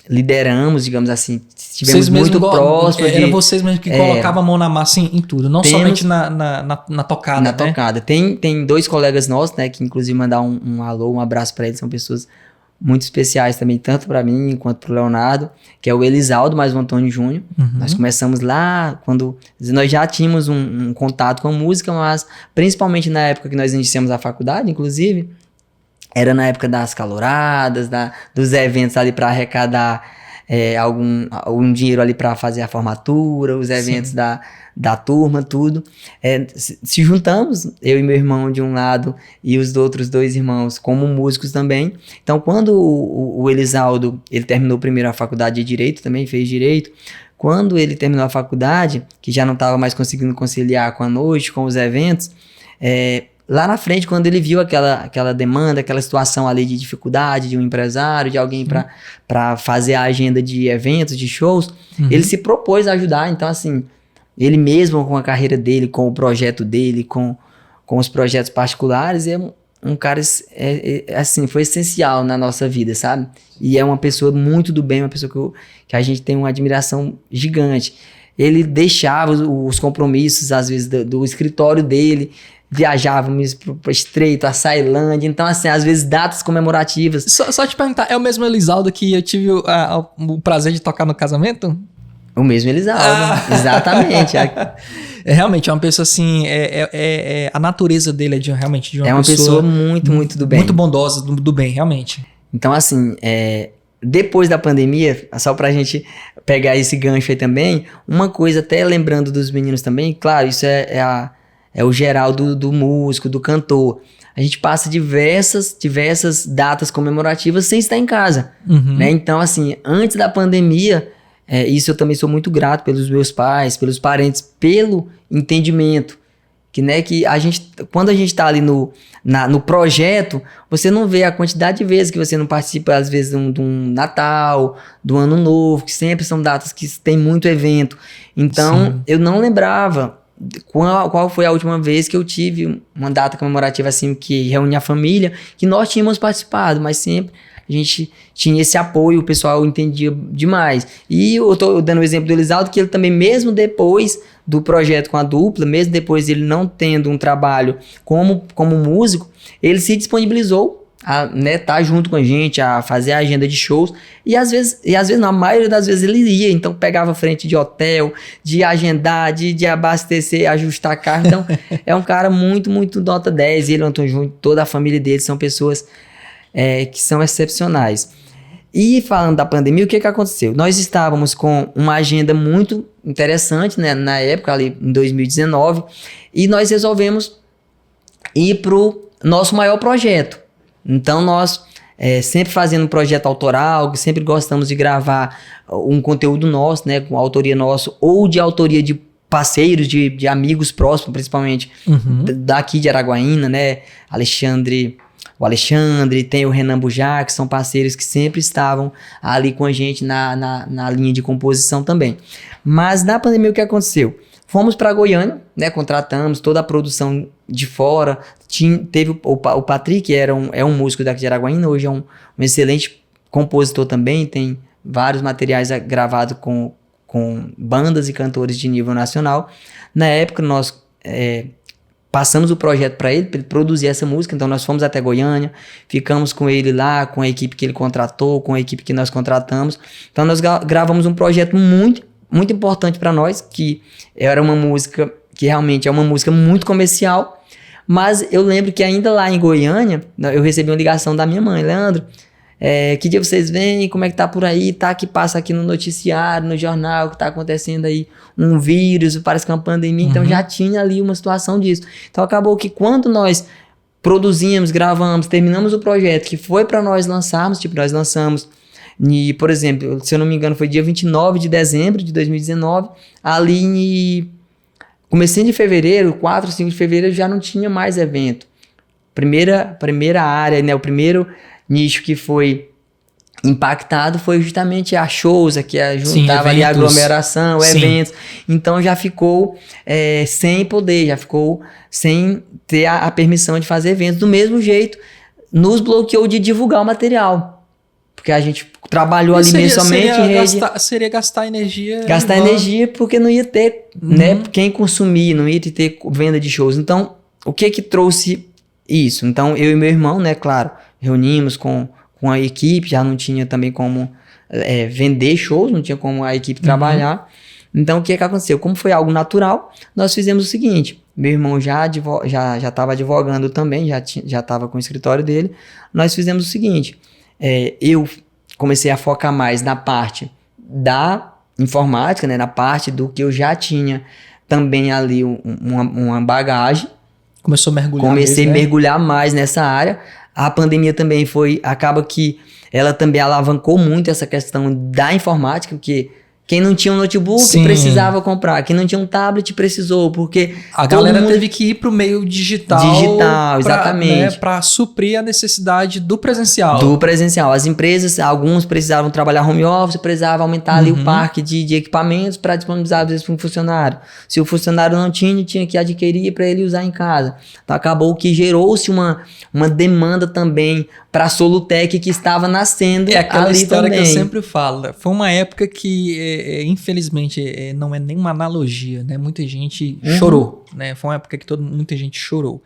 lideramos, digamos assim, estivemos Vocês mesmos muito próximos. Era vocês mesmos que colocavam a mão na massa em tudo, não somente na tocada, na né? tocada. Tem 2 colegas nossos, né, que inclusive mandar um alô, um abraço para eles, são pessoas muito especiais também, tanto para mim quanto para o Leonardo, que é o Elisaldo mais o Antônio Júnior. Nós começamos lá quando nós já tínhamos um contato com a música, mas principalmente na época que nós iniciamos a faculdade, inclusive, era na época das caloradas, dos eventos ali para arrecadar algum dinheiro ali para fazer a formatura, os eventos da turma, tudo. Se juntamos, eu e meu irmão de um lado e os outros 2 irmãos como músicos também. Então, quando o Elisaldo, ele terminou primeiro a faculdade de Direito, também fez Direito. Quando ele terminou a faculdade, que já não estava mais conseguindo conciliar com a noite, com os eventos, lá na frente, quando ele viu aquela demanda, aquela situação ali de dificuldade de um empresário, de alguém para fazer a agenda de eventos, de shows, ele se propôs a ajudar. Então, assim, ele mesmo com a carreira dele, com o projeto dele, com os projetos particulares, é um cara, assim, foi essencial na nossa vida, sabe? E é uma pessoa muito do bem, uma pessoa que a gente tem uma admiração gigante. Ele deixava os compromissos, às vezes, do escritório dele, viajávamos para Estreito, a Sailândia, então assim, às vezes datas comemorativas. Só te perguntar, é o mesmo Elisaldo que eu tive o prazer de tocar no casamento? O mesmo Elisaldo, exatamente. Realmente, é uma pessoa assim, a natureza dele é realmente de uma pessoa muito, muito do bem. Muito bondosa, do bem, realmente. Então assim, depois da pandemia, só pra gente pegar esse gancho aí também, uma coisa até lembrando dos meninos também, claro, isso é o geral do músico, do cantor. A gente passa diversas datas comemorativas sem estar em casa, né? Então, assim, antes da pandemia, isso eu também sou muito grato pelos meus pais, pelos parentes, pelo entendimento. Que quando a gente tá ali no projeto, você não vê a quantidade de vezes que você não participa, às vezes, de um Natal, do Ano Novo, que sempre são datas que tem muito evento. Então, eu não lembrava qual foi a última vez que eu tive uma data comemorativa assim que reúne a família, que nós tínhamos participado, mas sempre a gente tinha esse apoio, o pessoal entendia demais. E eu tô dando o exemplo do Elisaldo, que ele também, mesmo depois do projeto com a dupla, mesmo depois ele não tendo um trabalho como músico, ele se disponibilizou a tá junto com a gente, a fazer a agenda de shows, e às vezes não, a maioria das vezes ele ia, então pegava frente de hotel, de agendar, de abastecer, ajustar carro, então é um cara muito, muito nota 10, ele, o Antônio Júnior, toda a família dele são pessoas que são excepcionais. E falando da pandemia, o que aconteceu? Nós estávamos com uma agenda muito interessante, né, na época, ali em 2019, e nós resolvemos ir pro nosso maior projeto. Então nós sempre fazendo um projeto autoral, sempre gostamos de gravar um conteúdo nosso, né, com autoria nossa, ou de autoria de parceiros, de amigos próximos, principalmente daqui de Araguaína, né, o Alexandre, tem o Renan Bujar, que são parceiros que sempre estavam ali com a gente na linha de composição também. Mas na pandemia o que aconteceu? Fomos para Goiânia, né, contratamos toda a produção de fora, teve o Patrick, é um músico daqui de Araguaína, hoje é um excelente compositor também, tem vários materiais gravados com bandas e cantores de nível nacional. Na época nós passamos o projeto para ele produzir essa música, então nós fomos até Goiânia, ficamos com ele lá, com a equipe que ele contratou, com a equipe que nós contratamos, então nós gravamos um projeto muito, muito importante para nós, que era uma música que realmente é uma música muito comercial, mas eu lembro que ainda lá em Goiânia, eu recebi uma ligação da minha mãe, Leandro, que dia vocês vêm, como é que tá por aí, que passa aqui no noticiário, no jornal, que tá acontecendo aí um vírus, parece que é uma pandemia, então já tinha ali uma situação disso. Então acabou que quando nós produzimos, gravamos, terminamos o projeto, que foi para nós lançarmos, tipo, nós lançamos, por exemplo, se eu não me engano, foi dia 29 de dezembro de 2019, ali em comecinho de fevereiro, 4, 5 de fevereiro, já não tinha mais evento. Primeira área, né, o primeiro nicho que foi impactado foi justamente a shows, que juntava ali a aglomeração, eventos. Então já ficou sem poder, já ficou sem ter a permissão de fazer eventos. Do mesmo jeito, nos bloqueou de divulgar o material. porque a gente trabalhou E ali mensalmente em rede. seria gastar energia. Gastar energia porque não ia ter, né, quem consumir, não ia ter venda de shows. Então, o que trouxe isso? Então, eu e meu irmão, né, claro, reunimos com a equipe, já não tinha também como vender shows, não tinha como a equipe trabalhar. Então, o que aconteceu? Como foi algo natural, nós fizemos o seguinte, meu irmão já estava advogando também, já estava com o escritório dele, nós fizemos o seguinte, eu comecei a focar mais na parte da informática, né, na parte do que eu já tinha também ali uma bagagem. Começou a mergulhar. Comecei a mergulhar mais nessa área. A pandemia também acaba que ela também alavancou muito essa questão da informática, porque quem não tinha um notebook precisava comprar, quem não tinha um tablet precisou, porque a galera teve que ir pro meio digital. Exatamente. Para suprir a necessidade do presencial. As empresas, alguns precisavam trabalhar home office, precisavam aumentar ali o parque de equipamentos para disponibilizar às vezes para um funcionário. Se o funcionário não tinha que adquirir para ele usar em casa. Então acabou que gerou-se uma demanda também para a Solutec que estava nascendo ali também. É aquela história que eu sempre falo. Foi uma época que infelizmente não é nenhuma analogia, né? Muita gente chorou, né? Foi uma época que muita gente chorou.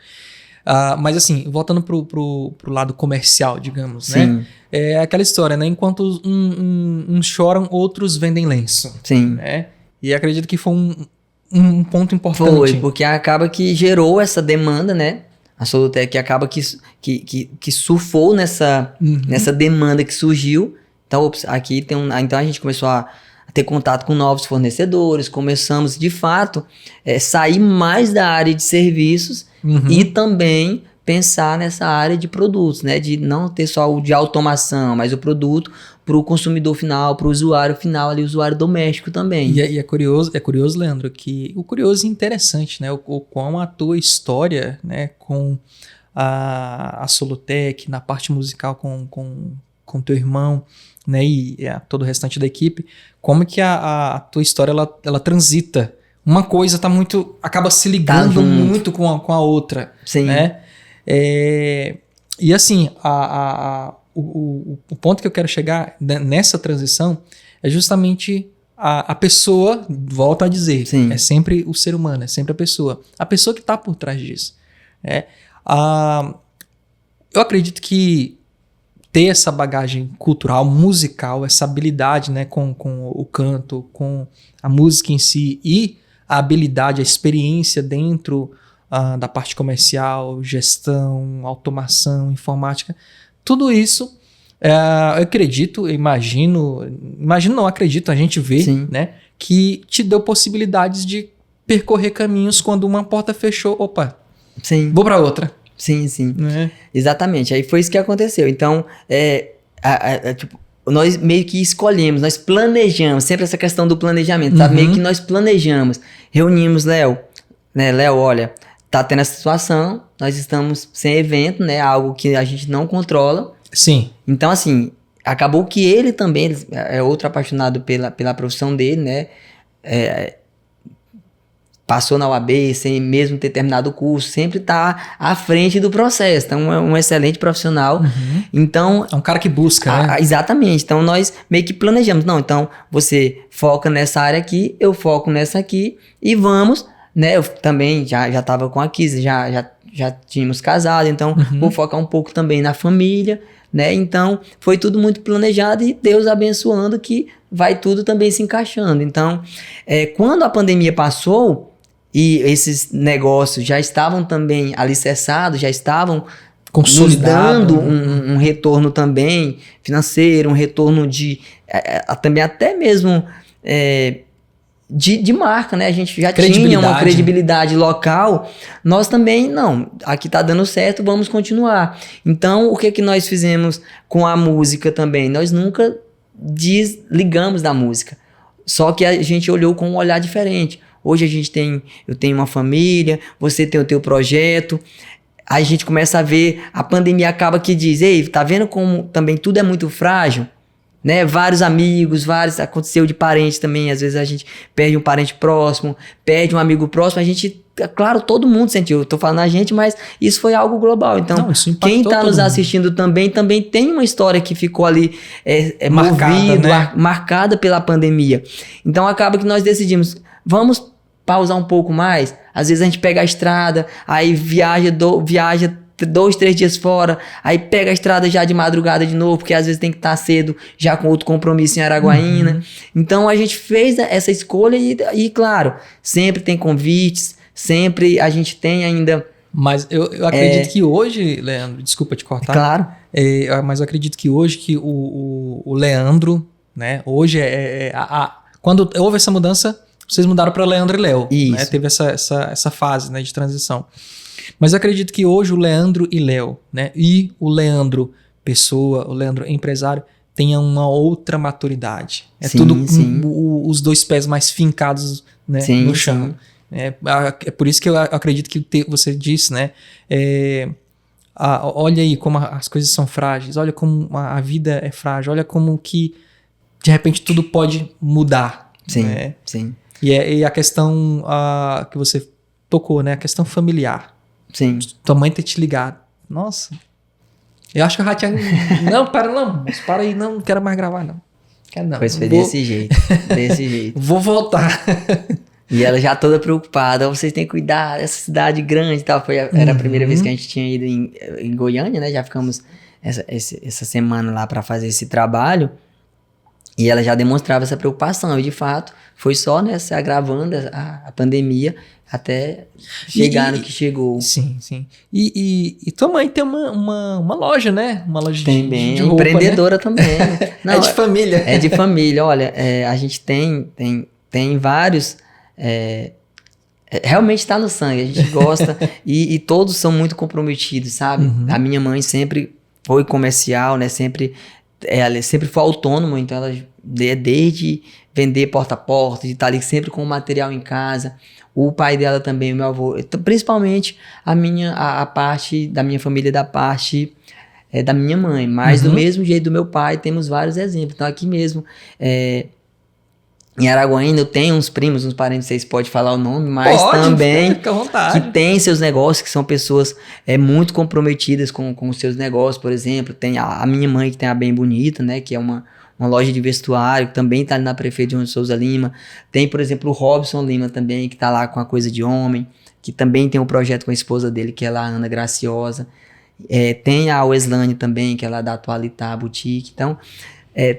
Mas assim, voltando pro lado comercial, digamos, Sim. né? É aquela história, né? Enquanto uns choram, outros vendem lenço. Sim. Né? E acredito que foi um ponto importante. Foi, porque acaba que gerou essa demanda, né? A Solutec acaba que surfou nessa demanda que surgiu. Então, aqui então a gente começou a ter contato com novos fornecedores, começamos de fato sair mais da área de serviços e também pensar nessa área de produtos, né? De não ter só o de automação, mas o produto para o consumidor final, para o usuário final, ali, o usuário doméstico também. E é curioso, Leandro, que o curioso e interessante, né? O quão a tua história, né, com a Solutec, na parte musical com teu irmão, né, e todo o restante da equipe, como que a tua história ela transita. Uma coisa acaba se ligando muito com a outra. Sim. Né? E assim, o ponto que eu quero chegar nessa transição é justamente a pessoa, volto a dizer, Sim. é sempre o ser humano, é sempre a pessoa que está por trás disso. Eu acredito que ter essa bagagem cultural, musical, essa habilidade, né, com o canto, com a música em si e a habilidade, a experiência dentro da parte comercial, gestão, automação, informática, tudo isso, eu acredito, imagino não acredito, a gente vê, né, que te deu possibilidades de percorrer caminhos quando uma porta fechou, opa, vou para outra. Sim. Exatamente. Aí foi isso que aconteceu. Então, tipo, nós meio que escolhemos, nós planejamos, sempre essa questão do planejamento, tá? Meio que nós planejamos, reunimos Léo, né? Léo, olha, tá tendo essa situação, nós estamos sem evento, né? Algo que a gente não controla. Sim. Então, assim, acabou que ele também é outro apaixonado pela profissão dele, né? Passou na UAB sem mesmo ter terminado o curso, sempre tá à frente do processo. Então, é um excelente profissional. Então, é um cara que busca, né? Exatamente. Então, nós meio que planejamos. Não, então, você foca nessa área aqui, eu foco nessa aqui e vamos, né? Eu também já tava com a Kisa, já tínhamos casado, então vou focar um pouco também na família, né? Então, foi tudo muito planejado e Deus abençoando que vai tudo também se encaixando. Então, quando a pandemia passou, e esses negócios já estavam também alicerçados, já estavam nos dando um retorno também financeiro, um retorno também até mesmo de marca, né? A gente já tinha uma credibilidade local, nós também, não, aqui tá dando certo, vamos continuar. Então, o que nós fizemos com a música também? Nós nunca desligamos da música, só que a gente olhou com um olhar diferente. Hoje eu tenho uma família, você tem o teu projeto, aí a gente começa a ver, a pandemia acaba que diz, ei, tá vendo como também tudo é muito frágil? Né? Vários amigos, aconteceu de parentes também, às vezes a gente perde um parente próximo, perde um amigo próximo, a gente claro, todo mundo sentiu. Eu tô falando a gente, mas isso foi algo global. Então, Não, isso impactou quem tá todo nos mundo. assistindo também tem uma história que ficou ali Marcada, movido, né? marcada pela pandemia. Então, acaba que nós decidimos, vamos pausar um pouco mais. Às vezes a gente pega a estrada, aí viaja 2-3 dias fora, aí pega a estrada já de madrugada de novo, porque às vezes tem que estar cedo, já com outro compromisso em Araguaína. Então a gente fez essa escolha e claro, sempre tem convites, sempre a gente tem ainda... Mas eu acredito que hoje, Leandro, desculpa te cortar. Claro. Mas eu acredito que hoje que o Leandro, né? Hoje quando houve essa mudança, vocês mudaram para Leandro e Léo. Né? Teve essa fase, né, de transição. Mas eu acredito que hoje o Leandro e Léo, né? E o Leandro pessoa, o Leandro empresário, tenha uma outra maturidade. Sim. Os dois pés mais fincados, né, no chão. Sim. É por isso que eu acredito que você disse, né? Olha aí como as coisas são frágeis, olha como a vida é frágil, olha como que de repente tudo pode mudar. Sim, né? sim. E a questão que você tocou, né? A questão familiar. Sim. Tua mãe ter te ligado. Nossa. Eu acho que eu já tinha... Não, para aí, não quero mais gravar, não. Quero não. Pois foi desse jeito. Vou voltar. E ela já toda preocupada, vocês têm que cuidar dessa cidade grande e tal. Era a primeira vez que a gente tinha ido em Goiânia, né? Já ficamos essa semana lá para fazer esse trabalho. E ela já demonstrava essa preocupação. E de fato, foi só, né, se agravando a pandemia até chegar no que chegou. Sim, sim. E tua mãe tem uma loja, né? Uma loja de roupa, empreendedora, né? Também. Não, é de família. É de família. Olha, a gente tem vários... realmente está no sangue, a gente gosta e todos são muito comprometidos, sabe? A minha mãe sempre foi comercial, né? Ela sempre foi autônoma, então ela desde vender porta a porta, de estar ali sempre com o material em casa. O pai dela também, o meu avô, principalmente a parte da minha família, da parte da minha mãe, mas do mesmo jeito do meu pai, temos vários exemplos. Então aqui mesmo, em Araguaína eu tenho uns primos, uns parentes, vocês podem falar o nome, mas também fica à vontade. Que tem seus negócios, que são pessoas muito comprometidas com os seus negócios. Por exemplo, tem a minha mãe, que tem a Bem Bonita, né, que é uma loja de vestuário, que também está ali na Prefeito João de Souza Lima. Tem, por exemplo, o Robson Lima também, que está lá com a Coisa de Homem, que também tem um projeto com a esposa dele, que é lá a Ana Graciosa. Tem a Weslane também, que é lá da Atualitar Boutique. Então...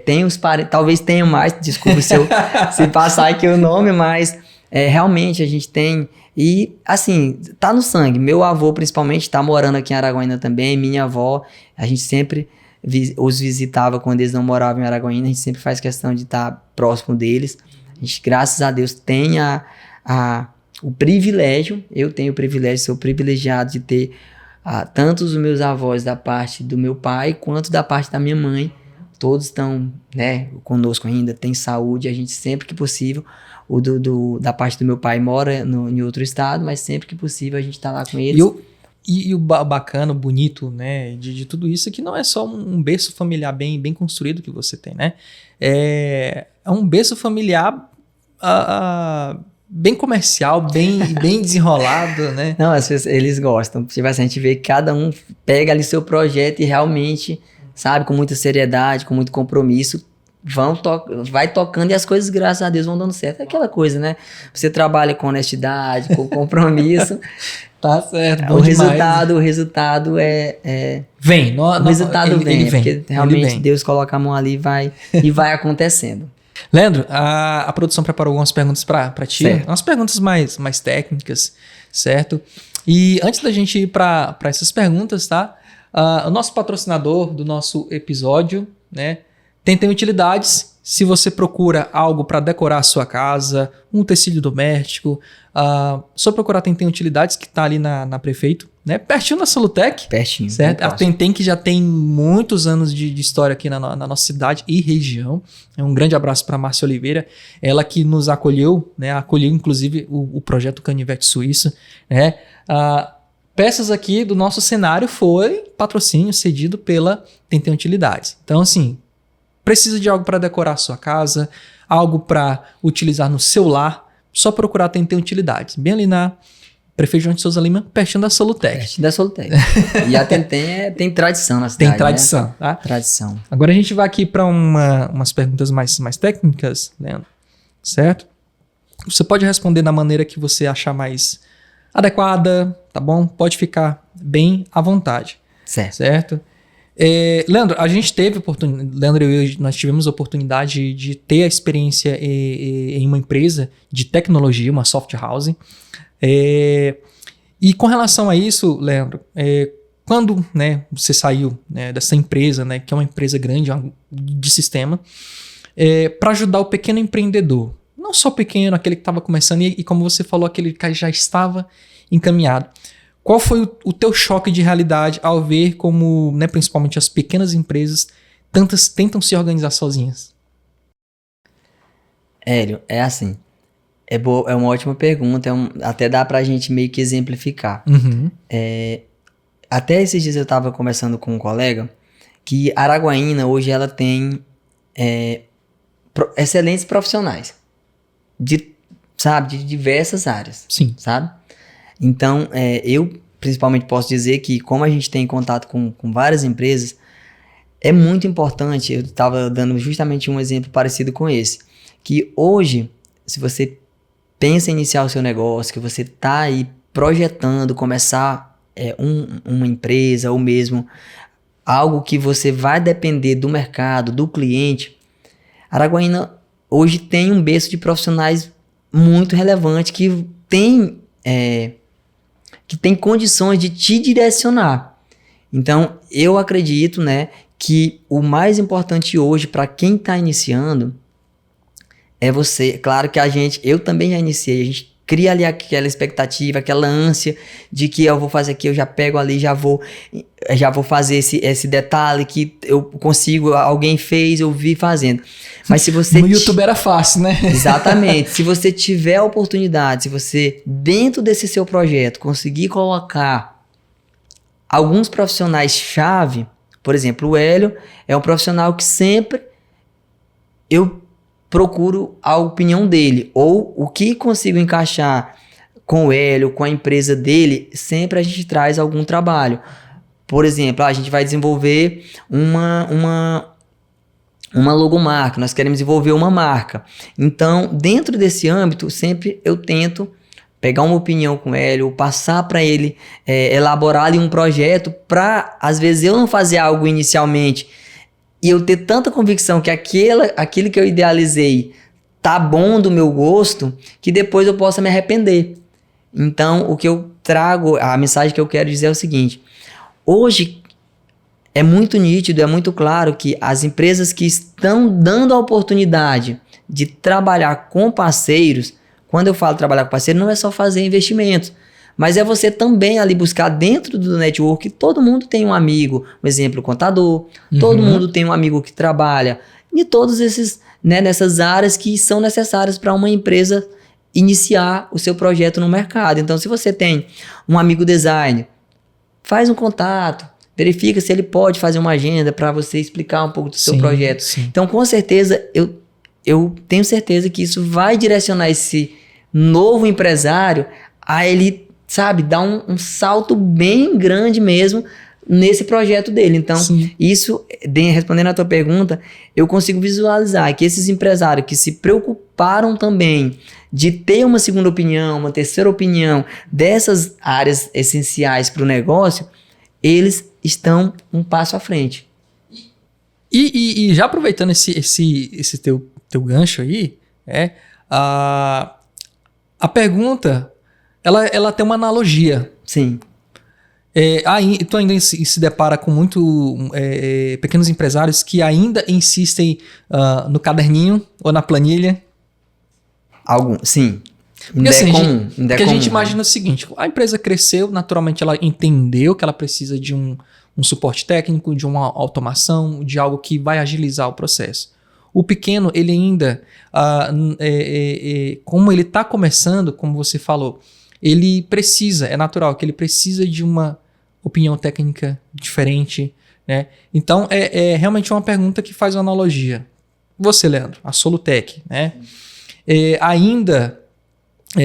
tem os parentes, talvez tenham mais, desculpa se passar aqui o nome, mas realmente a gente tem, e assim, tá no sangue. Meu avô principalmente tá morando aqui em Araguaína também, minha avó, a gente sempre os visitava quando eles não moravam em Araguaína, a gente sempre faz questão de estar próximo deles. A gente, graças a Deus, tem o privilégio, eu tenho o privilégio, sou privilegiado de ter tanto os meus avós da parte do meu pai, quanto da parte da minha mãe. Todos estão, né, conosco ainda, tem saúde, a gente sempre que possível, da parte do meu pai mora em outro estado, mas sempre que possível a gente tá lá com eles. E o bacana, o bonito, né, de tudo isso é que não é só um berço familiar bem construído que você tem, né? É um berço familiar bem comercial, bem desenrolado, né? Não, às vezes eles gostam. Tipo assim, a gente vê que cada um pega ali seu projeto e realmente... sabe, com muita seriedade, com muito compromisso, vai tocando e as coisas, graças a Deus, vão dando certo. É aquela coisa, né? Você trabalha com honestidade, com compromisso. Tá certo, o resultado vem. O resultado vem, porque realmente vem. Deus coloca a mão ali e vai acontecendo. Leandro, a produção preparou algumas perguntas para ti. Certo. Umas perguntas mais técnicas, certo? E antes da gente ir para essas perguntas, tá? O nosso patrocinador do nosso episódio, né, Tentem Utilidades. Se você procura algo para decorar a sua casa, um tecido doméstico, só procurar Tentem Utilidades, que está ali na Prefeito, né, pertinho da Solutec. Pertinho. Certo? A Tentem, que já tem muitos anos de história aqui na nossa cidade e região. Um grande abraço para a Márcia Oliveira, ela que nos acolheu, né, acolheu inclusive o projeto Canivete Suíço, né. Peças aqui do nosso cenário foi patrocínio cedido pela Tentem Utilidades. Então, assim, precisa de algo para decorar a sua casa, algo para utilizar no seu lar, só procurar Tentem Utilidades. Bem ali Prefeito João de Souza Lima, pertinho da Solutec. Pertinho da Solutec. E a Tentem tem tradição na cidade. Tem tradição, né? tá? Tradição. Agora a gente vai aqui para umas perguntas mais técnicas, Leandro, certo? Você pode responder da maneira que você achar mais adequada, tá bom? Pode ficar bem à vontade, certo? Leandro, a gente teve oportunidade, Leandro e eu, nós tivemos a oportunidade de ter a experiência em uma empresa de tecnologia, uma soft house. E com relação a isso, Leandro, quando, né, você saiu, né, dessa empresa, né, que é uma empresa grande de sistema, para ajudar o pequeno empreendedor, não só pequeno, aquele que estava começando e como você falou, aquele que já estava encaminhado. Qual foi o teu choque de realidade ao ver como, né, principalmente as pequenas empresas tentam se organizar sozinhas? Hélio, é assim, é uma ótima pergunta, até dá pra gente meio que exemplificar. Uhum. Até esses dias eu estava conversando com um colega que Araguaína hoje ela tem excelentes profissionais de diversas áreas. Sim. Sabe? Então, eu principalmente posso dizer que como a gente tem contato com várias empresas, é muito importante, eu estava dando justamente um exemplo parecido com esse, que hoje, se você pensa em iniciar o seu negócio, que você está aí projetando começar uma empresa ou mesmo algo que você vai depender do mercado, do cliente, Araguaína hoje tem um berço de profissionais muito relevante que tem condições de te direcionar. Então, eu acredito, né, que o mais importante hoje para quem está iniciando é você. Claro que eu também já iniciei, a gente cria ali aquela expectativa, aquela ânsia de que eu vou fazer aqui, eu já pego ali, já vou fazer esse detalhe que eu consigo, alguém fez, eu vi fazendo. Mas se você... No YouTube era fácil, né? Exatamente. Se você tiver a oportunidade, se você, dentro desse seu projeto, conseguir colocar alguns profissionais-chave, por exemplo, o Hélio é um profissional que sempre eu procuro a opinião dele, ou o que consigo encaixar com o Hélio, com a empresa dele, sempre a gente traz algum trabalho. Por exemplo, a gente vai desenvolver uma logomarca, nós queremos desenvolver uma marca. Então, dentro desse âmbito, sempre eu tento pegar uma opinião com o Hélio, passar para ele, elaborar ali um projeto para, às vezes, eu não fazer algo inicialmente e eu ter tanta convicção que aquilo que eu idealizei tá bom do meu gosto, que depois eu possa me arrepender. Então, o que eu trago, a mensagem que eu quero dizer é o seguinte: hoje é muito nítido, é muito claro que as empresas que estão dando a oportunidade de trabalhar com parceiros, quando eu falo trabalhar com parceiro, não é só fazer investimentos, mas é você também ali buscar dentro do network. Todo mundo tem um amigo, um exemplo, contador, todo mundo tem um amigo que trabalha em todos esses, né, nessas áreas que são necessárias para uma empresa iniciar o seu projeto no mercado. Então, se você tem um amigo designer, faz um contato, verifica se ele pode fazer uma agenda para você explicar um pouco do seu projeto. Sim. Então, com certeza, eu tenho certeza que isso vai direcionar esse novo empresário a ele, sabe, dar um salto bem grande mesmo nesse projeto dele. Então, isso, respondendo a tua pergunta, eu consigo visualizar que esses empresários que se preocuparam também de ter uma segunda opinião, uma terceira opinião dessas áreas essenciais para o negócio, eles estão um passo à frente. E já aproveitando esse teu gancho aí, a pergunta, ela tem uma analogia. Sim. Tu ainda se depara com pequenos empresários que ainda insistem no caderninho ou na planilha? Sim. Porque assim, a gente imagina o seguinte: a empresa cresceu, naturalmente ela entendeu que ela precisa de um suporte técnico, de uma automação, de algo que vai agilizar o processo. O pequeno, ele ainda, como ele está começando, como você falou, ele precisa, é natural que ele precisa de uma opinião técnica diferente, né? Então, é realmente uma pergunta que faz uma analogia. Você, Leandro, a Solutec, né? Ainda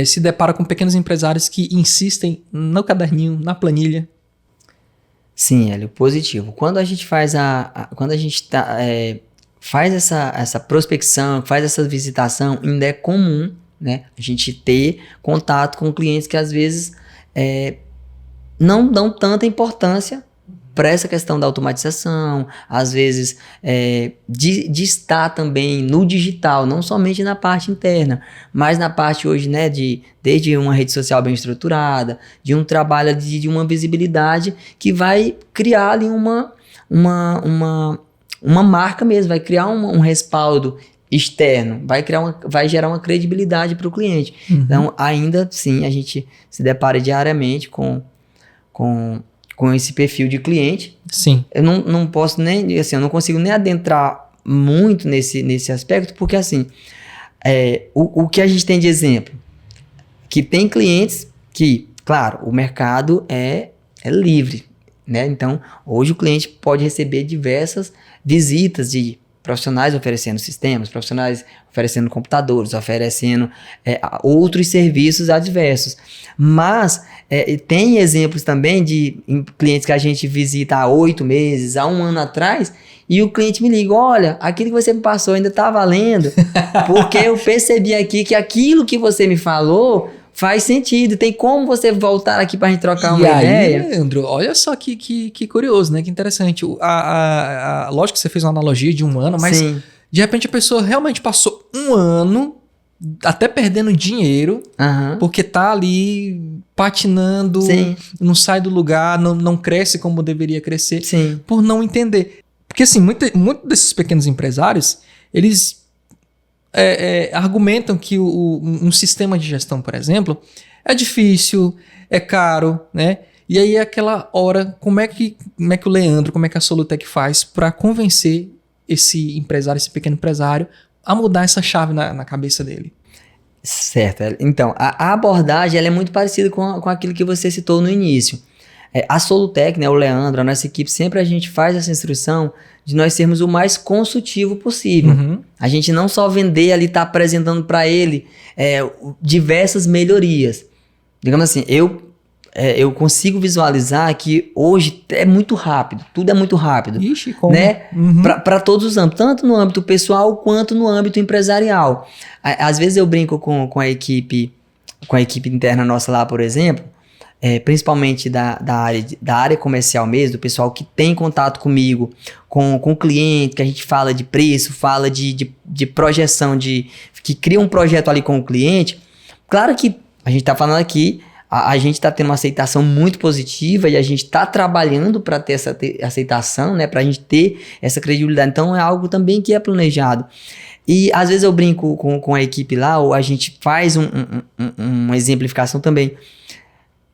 se depara com pequenos empresários que insistem no caderninho, na planilha? Sim, Hélio, positivo. Quando a gente faz quando a gente faz essa prospecção, faz essa visitação, ainda é comum, né, a gente ter contato com clientes que às vezes não dão tanta importância para essa questão da automatização, às vezes de estar também no digital, não somente na parte interna, mas na parte hoje, né, desde uma rede social bem estruturada, de um trabalho de uma visibilidade que vai criar ali uma marca mesmo, vai criar um respaldo externo, vai gerar uma credibilidade para o cliente. Então, ainda sim, a gente se depara diariamente com esse perfil de cliente. Sim. Eu não posso nem, assim, eu não consigo nem adentrar muito nesse aspecto, porque assim, o que a gente tem de exemplo, que tem clientes que, claro, o mercado é livre, né? Então, hoje o cliente pode receber diversas visitas de profissionais oferecendo sistemas, profissionais oferecendo computadores, oferecendo outros serviços adversos. Mas tem exemplos também de clientes que a gente visita há 8 meses, há 1 ano atrás, e o cliente me liga, olha, aquilo que você me passou ainda está valendo, porque eu percebi aqui que aquilo que você me falou faz sentido, tem como você voltar aqui para a gente trocar uma ideia? Leandro, olha só que curioso, né? Que interessante. Lógico que você fez uma analogia de 1 ano, mas Sim. De repente a pessoa realmente passou 1 ano até perdendo dinheiro, porque tá ali patinando, Sim. não sai do lugar, não cresce como deveria crescer, Sim. por não entender. Porque assim, muitos desses pequenos empresários, eles argumentam que um sistema de gestão, por exemplo, é difícil, é caro, né? E aí aquela hora, como é que o Leandro, como é que a Solutec faz para convencer esse empresário, esse pequeno empresário, a mudar essa chave na cabeça dele? Certo. Então, a abordagem ela é muito parecida com aquilo que você citou no início. A Solutec, né, o Leandro, a nossa equipe, sempre a gente faz essa instrução de nós sermos o mais consultivo possível. A gente não só vender ali, tá apresentando para ele diversas melhorias. Digamos assim, eu consigo visualizar que hoje é muito rápido, tudo é muito rápido. Ixi, como? Né? Para todos os âmbitos, tanto no âmbito pessoal quanto no âmbito empresarial. Às vezes eu brinco com a equipe interna nossa lá, por exemplo, principalmente da área comercial mesmo, do pessoal que tem contato comigo, com o cliente, que a gente fala de preço, fala de projeção, que cria um projeto ali com o cliente. Claro que a gente está falando aqui, a gente está tendo uma aceitação muito positiva e a gente está trabalhando para ter essa aceitação, né, para a gente ter essa credibilidade. Então é algo também que é planejado. E às vezes eu brinco com a equipe lá, ou a gente faz uma exemplificação também.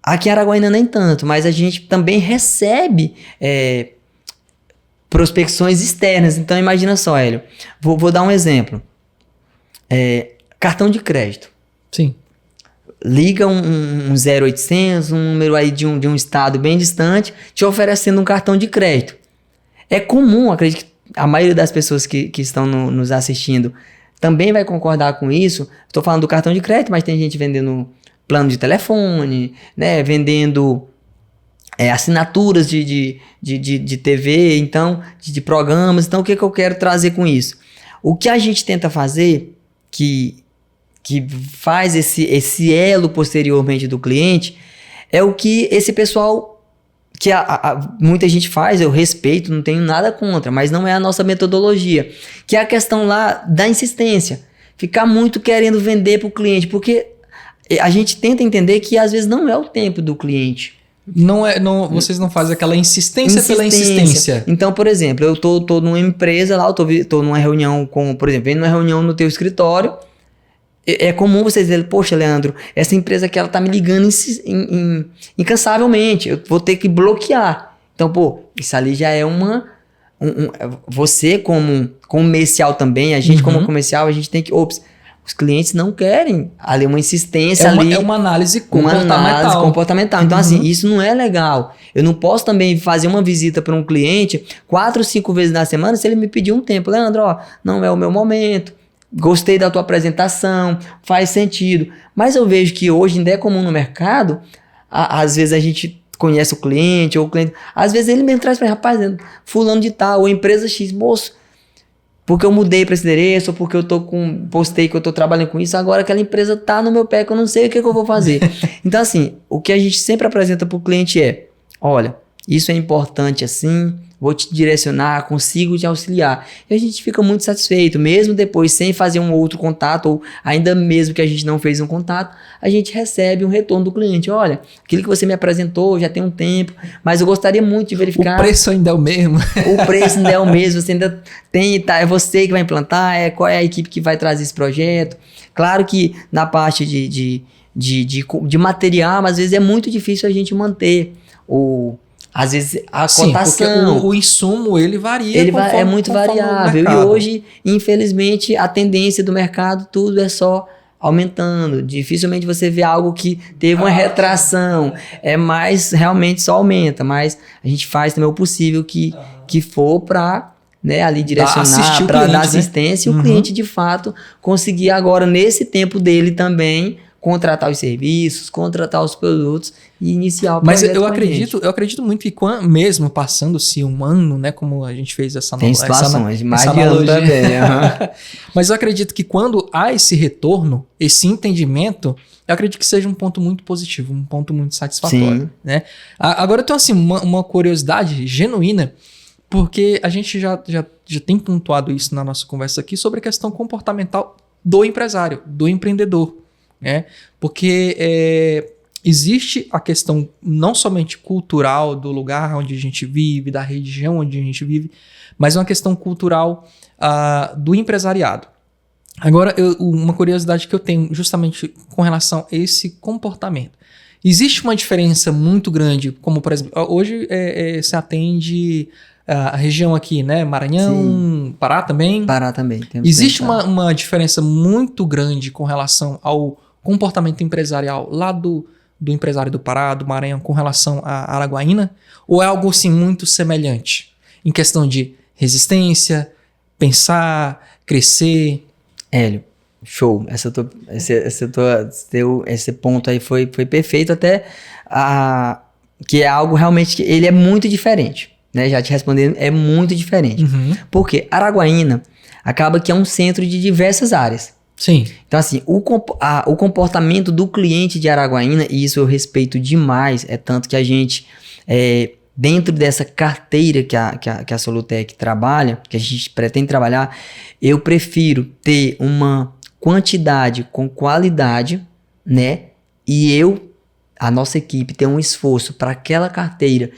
Aqui em Araguaína nem tanto, mas a gente também recebe prospecções externas. Então imagina só, Hélio, vou dar um exemplo. Cartão de crédito. Sim. Liga um 0800, um número aí de um estado bem distante, te oferecendo um cartão de crédito. É comum, acredito que a maioria das pessoas que estão nos assistindo também vai concordar com isso. Estou falando do cartão de crédito, mas tem gente vendendo plano de telefone, né, vendendo assinaturas de TV, então, de programas. Então, o que eu quero trazer com isso? O que a gente tenta fazer, que faz esse elo posteriormente do cliente, é o que esse pessoal, que muita gente faz, eu respeito, não tenho nada contra, mas não é a nossa metodologia, que é a questão lá da insistência, ficar muito querendo vender para o cliente, porque a gente tenta entender que às vezes não é o tempo do cliente. Vocês não fazem aquela insistência pela insistência. Então, por exemplo, eu tô numa empresa lá, eu tô numa reunião por exemplo, vem numa reunião no teu escritório. É comum vocês dizerem, poxa, Leandro, essa empresa aqui, ela tá me ligando incansavelmente, eu vou ter que bloquear. Então, isso ali já é você como comercial também, a gente como comercial, a gente tem que, os clientes não querem ali uma insistência É uma análise comportamental. Então, assim, isso não é legal. Eu não posso também fazer uma visita para um cliente 4 ou 5 vezes na semana se ele me pedir um tempo. Leandro, não é o meu momento. gostei da tua apresentação, faz sentido. Mas eu vejo que hoje ainda é comum no mercado, às vezes a gente conhece o cliente, ou o cliente, às vezes ele mesmo traz para mim, rapaz, fulano de tal, ou empresa X, moço, porque eu mudei para esse endereço, ou porque eu postei que eu tô trabalhando com isso, agora aquela empresa tá no meu pé, que eu não sei o que eu vou fazer. Então assim, o que a gente sempre apresenta para o cliente é, olha, isso é importante assim, vou te direcionar, consigo te auxiliar. E a gente fica muito satisfeito, mesmo depois sem fazer um outro contato, ou ainda mesmo que a gente não fez um contato, a gente recebe um retorno do cliente. Olha, aquilo que você me apresentou já tem um tempo, mas eu gostaria muito de verificar. O preço ainda é o mesmo. O preço ainda é o mesmo, você ainda tem, tá, é você que vai implantar, qual é a equipe que vai trazer esse projeto. Claro que na parte de material, às vezes é muito difícil a gente manter às vezes a cotação. Porque o insumo ele varia. É muito variável. E hoje, infelizmente, a tendência do mercado, tudo é só aumentando. Dificilmente você vê algo que teve uma retração. É mais, realmente só aumenta. Mas a gente faz também o possível que for para, né, ali direcionar, para dar assistência, né? E o cliente, de fato, conseguir agora, nesse tempo dele também, contratar os serviços, contratar os produtos e iniciar o projeto. Mas eu acredito muito que mesmo passando-se um ano, né, como a gente fez essa tem situações de mais de ano também. Mas eu acredito que quando há esse retorno, esse entendimento, eu acredito que seja um ponto muito positivo, um ponto muito satisfatório. Né? Agora eu tenho assim, uma curiosidade genuína, porque a gente já tem pontuado isso na nossa conversa aqui sobre a questão comportamental do empresário, do empreendedor. Né? Porque existe a questão não somente cultural do lugar onde a gente vive, da região onde a gente vive, mas uma questão cultural do empresariado. Agora, uma curiosidade que eu tenho justamente com relação a esse comportamento. Existe uma diferença muito grande, como por exemplo, hoje se atende a região aqui, né? Maranhão, sim. Pará também? Pará também. Existe uma diferença muito grande com relação ao comportamento empresarial lá do empresário do Pará, do Maranhão, com relação à Araguaína? Ou é algo assim muito semelhante? Em questão de resistência, pensar, crescer? Hélio, show. Esse ponto aí foi perfeito, até que é algo realmente que ele é muito diferente. Né? Já te respondendo, é muito diferente. Porque Araguaína acaba que é um centro de diversas áreas. Sim. Então, assim, o comportamento do cliente de Araguaína, e isso eu respeito demais, é tanto que a gente, dentro dessa carteira que a Solutec trabalha, que a gente pretende trabalhar, eu prefiro ter uma quantidade com qualidade, né? E a nossa equipe ter um esforço para aquela carteira,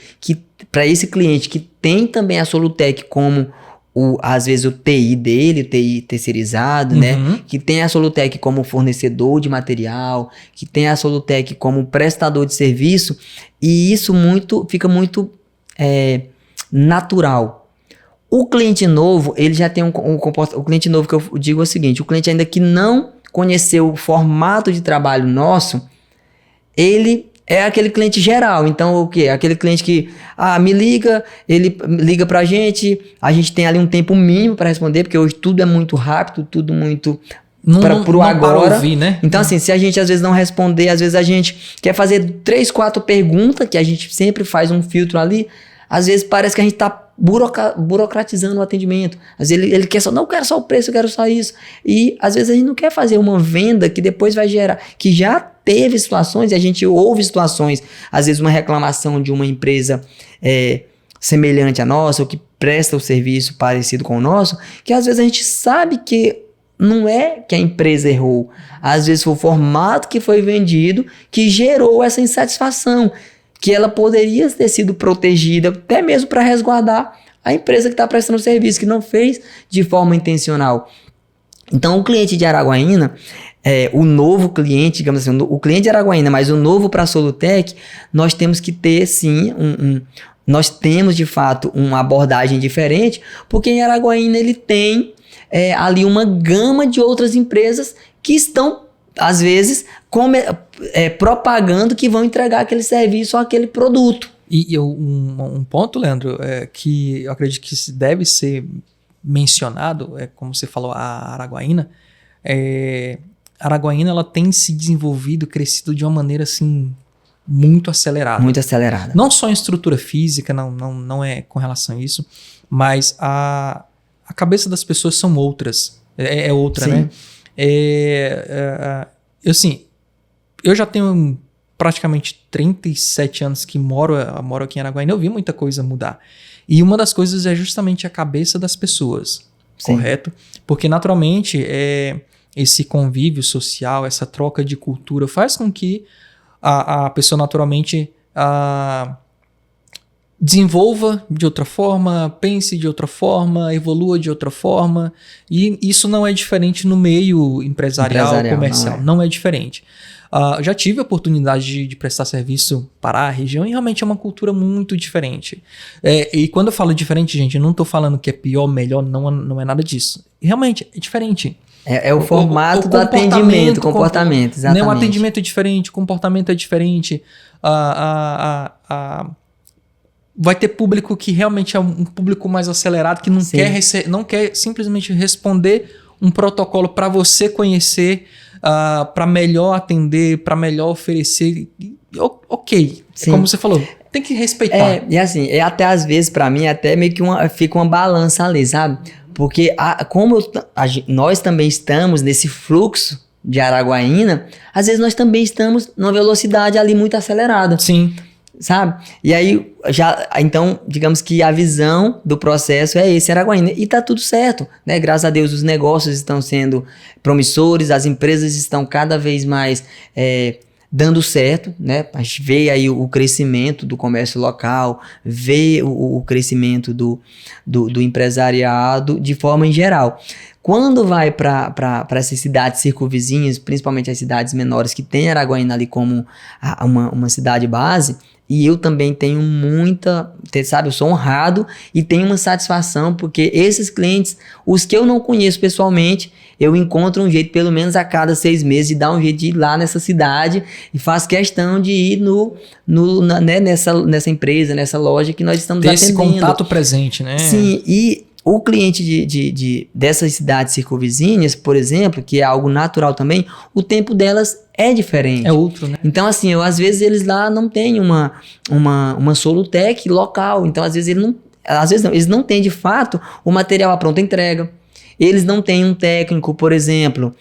para esse cliente que tem também a Solutec como às vezes o TI dele, o TI terceirizado, né? Que tem a Solutec como fornecedor de material, que tem a Solutec como prestador de serviço, e isso fica muito natural. O cliente novo, ele já tem o cliente novo que eu digo é o seguinte, o cliente ainda que não conheceu o formato de trabalho nosso, ele é aquele cliente geral. Então, o quê? Aquele cliente que me liga, ele liga pra gente, a gente tem ali um tempo mínimo para responder, porque hoje tudo é muito rápido, tudo muito pro agora. Para ouvir, né? Então, assim, se a gente às vezes não responder, às vezes a gente quer fazer 3, 4 perguntas, que a gente sempre faz um filtro ali, às vezes parece que a gente tá burocratizando o atendimento. Às vezes ele quer só, não, eu quero só o preço, eu quero só isso. E às vezes a gente não quer fazer uma venda que depois vai gerar, que já teve situações, e a gente ouve situações, às vezes uma reclamação de uma empresa semelhante à nossa, ou que presta o serviço parecido com o nosso, que às vezes a gente sabe que não é que a empresa errou, às vezes foi o formato que foi vendido que gerou essa insatisfação, que ela poderia ter sido protegida, até mesmo para resguardar a empresa que está prestando o serviço, que não fez de forma intencional. Então, o cliente de Araguaína, o novo cliente, digamos assim, o cliente de Araguaína, mas o novo para a Solutec, nós temos que ter, sim, nós temos, de fato, uma abordagem diferente, porque em Araguaína ele tem ali uma gama de outras empresas que estão, às vezes, propagando que vão entregar aquele serviço ou aquele produto. E um ponto, Leandro, que eu acredito que deve ser mencionado, como você falou, a Araguaína, a Araguaína ela tem se desenvolvido, crescido de uma maneira assim muito acelerada. Muito acelerada. Não só em estrutura física, não é com relação a isso, mas a cabeça das pessoas são outras. É outra, Sim. né? Eu já tenho praticamente 37 anos que moro aqui em Araguaína, eu vi muita coisa mudar. E uma das coisas é justamente a cabeça das pessoas, Sim. correto? Porque naturalmente esse convívio social, essa troca de cultura faz com que a pessoa naturalmente desenvolva de outra forma, pense de outra forma, evolua de outra forma. E isso não é diferente no meio empresarial comercial. Não é diferente. Já tive a oportunidade de prestar serviço para a região e realmente é uma cultura muito diferente. E quando eu falo diferente, gente, eu não estou falando que é pior, melhor, não é nada disso. Realmente, é diferente. É o formato do atendimento, comportamento, exatamente. O atendimento é diferente, o comportamento é diferente. Vai ter público que realmente é um público mais acelerado, que não quer simplesmente responder um protocolo para você conhecer, para melhor atender, para melhor oferecer. Ok, como você falou, tem que respeitar. E assim, até às vezes para mim até meio que fica uma balança ali, sabe? Porque nós também estamos nesse fluxo de Araguaína, às vezes nós também estamos numa velocidade ali muito acelerada. Sim. Sabe? E aí, então, digamos que a visão do processo é esse Araguaína. E tá tudo certo, né? Graças a Deus os negócios estão sendo promissores, as empresas estão cada vez mais dando certo, né? A gente vê aí o crescimento do comércio local, vê o crescimento do empresariado de forma em geral. Quando vai para essas cidades circunvizinhas, principalmente as cidades menores que tem Araguaína ali como uma cidade base, e eu também tenho sabe, eu sou honrado e tenho uma satisfação, porque esses clientes, os que eu não conheço pessoalmente, eu encontro um jeito, pelo menos a cada 6 meses, de dar um jeito de ir lá nessa cidade e faço questão de ir nessa empresa, nessa loja que nós estamos atendendo. Esse contato presente, né? Sim, e o cliente dessas cidades circunvizinhas, por exemplo, que é algo natural também, o tempo delas é diferente. É outro, né? Então, assim, às vezes eles lá não têm uma Solutec local. Então, às vezes eles não têm de fato o material à pronta entrega. Eles não têm um técnico, por exemplo,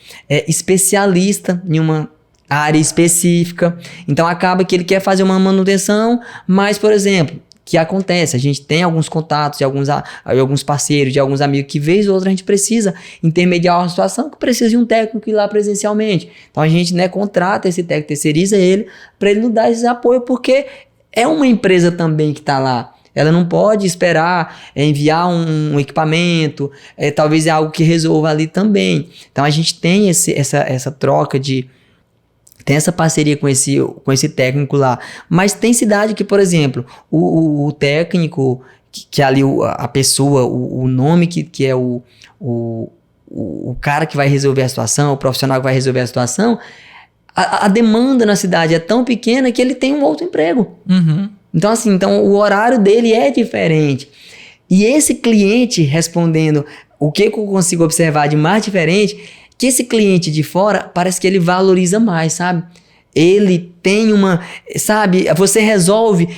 especialista em uma área específica. Então, acaba que ele quer fazer uma manutenção, mas, por exemplo, que acontece, a gente tem alguns contatos de alguns parceiros, de alguns amigos que vez ou outra a gente precisa intermediar uma situação que precisa de um técnico ir lá presencialmente. Então a gente, né, contrata esse técnico, terceiriza ele para ele nos dar esse apoio, porque é uma empresa também que está lá. Ela não pode esperar enviar um equipamento, talvez é algo que resolva ali também. Então a gente tem essa troca tem essa parceria com esse técnico lá. Mas tem cidade que, por exemplo, o técnico, que ali a pessoa, o nome que é o cara que vai resolver a situação, o profissional que vai resolver a situação, a demanda na cidade é tão pequena que ele tem um outro emprego. Uhum. Então, assim, o horário dele é diferente. E esse cliente respondendo, o que eu consigo observar de mais diferente, que esse cliente de fora, parece que ele valoriza mais, sabe? Ele tem sabe, você resolve,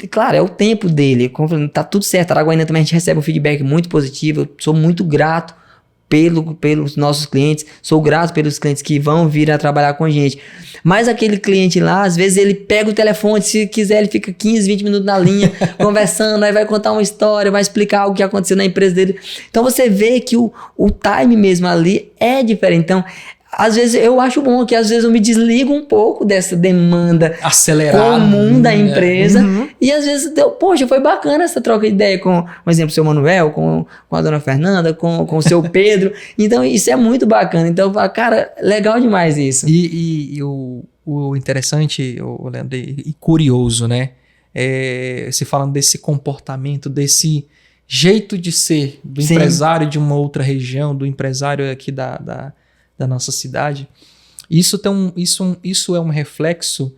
claro, é o tempo dele, tá tudo certo. Araguaína também a gente recebe um feedback muito positivo, eu sou muito grato pelos nossos clientes, sou grato pelos clientes que vão vir a trabalhar com a gente. Mas aquele cliente lá, às vezes ele pega o telefone, se quiser ele fica 15, 20 minutos na linha, conversando, aí vai contar uma história, vai explicar algo que aconteceu na empresa dele. Então você vê que o time mesmo ali é diferente. Então, às vezes eu acho bom que às vezes eu me desligo um pouco dessa demanda acelerada comum da empresa. Uhum. E às vezes, poxa, foi bacana essa troca de ideia com, por exemplo, o seu Manuel, com a dona Fernanda, com o seu Pedro. Então isso é muito bacana. Então eu falo, cara, legal demais isso. E o interessante, o Leandro, e curioso, né? Se falando desse comportamento, desse jeito de ser do Sim. empresário de uma outra região, do empresário aqui da nossa cidade, isso é um reflexo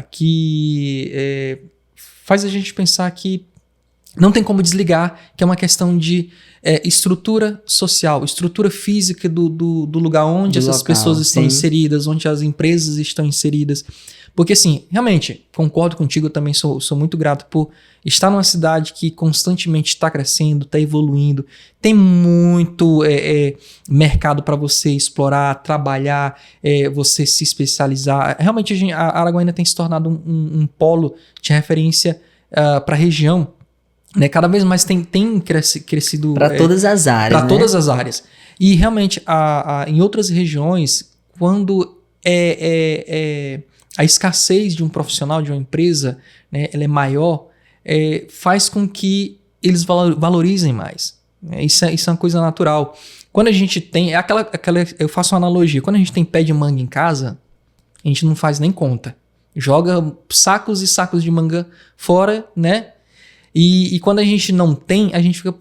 que faz a gente pensar que não tem como desligar, que é uma questão de estrutura social, estrutura física do lugar onde essas pessoas estão inseridas, onde as empresas estão inseridas. Porque, assim, realmente, concordo contigo, eu também sou muito grato por estar numa cidade que constantemente está crescendo, está evoluindo, tem muito mercado para você explorar, trabalhar, você se especializar. Realmente, a Araguaína tem se tornado um polo de referência para a região. Né? Cada vez mais tem crescido... Para todas as áreas, para todas as áreas. E, realmente, em outras regiões, quando a escassez de um profissional, de uma empresa, né, ela é maior, faz com que eles valorizem mais. Isso é uma coisa natural. Quando a gente tem... eu faço uma analogia. Quando a gente tem pé de manga em casa, a gente não faz nem conta. Joga sacos e sacos de manga fora, né? E quando a gente não tem, a gente fica...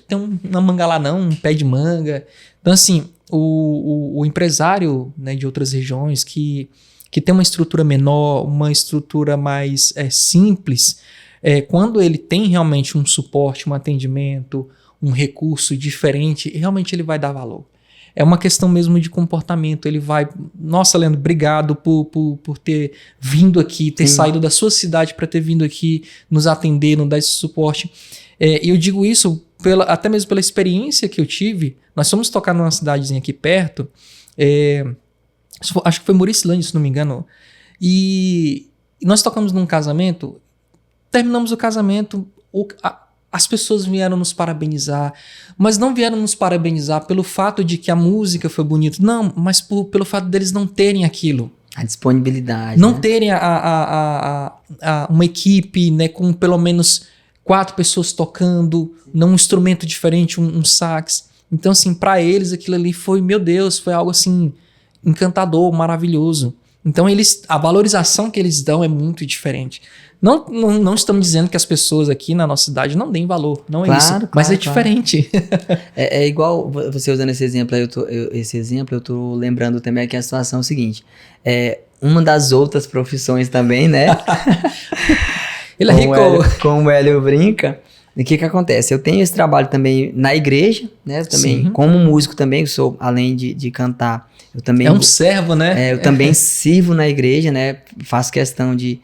tem uma manga lá não, um pé de manga. Então, assim, o empresário, né, de outras regiões que tem uma estrutura menor, uma estrutura mais simples, quando ele tem realmente um suporte, um atendimento, um recurso diferente, realmente ele vai dar valor. É uma questão mesmo de comportamento. Ele vai... Nossa, Leandro, obrigado por ter vindo aqui, ter saído da sua cidade para ter vindo aqui, nos atender, nos dar esse suporte. E eu digo isso até mesmo pela experiência que eu tive. Nós fomos tocar numa cidadezinha aqui perto, acho que foi Muricilândia, se não me engano. E nós tocamos num casamento, terminamos o casamento, as pessoas vieram nos parabenizar, mas não vieram nos parabenizar pelo fato de que a música foi bonita, não, mas pelo fato deles não terem aquilo. A disponibilidade. Não né? terem uma equipe, né, com pelo menos 4 pessoas tocando, num instrumento diferente, um sax. Então, assim, para eles aquilo ali foi, meu Deus, foi algo assim encantador, maravilhoso. Então, a valorização que eles dão é muito diferente. Não estamos dizendo que as pessoas aqui na nossa cidade não deem valor, não é isso, mas é diferente. É igual, você usando esse exemplo, eu tô lembrando também que a situação é o seguinte, uma das outras profissões também, né? Ele é rico. Como o Hélio brinca, o que acontece? Eu tenho esse trabalho também na igreja, né? Também, como músico também, além de cantar, eu também... É um servo, né? Eu também sirvo na igreja, né? Faço questão de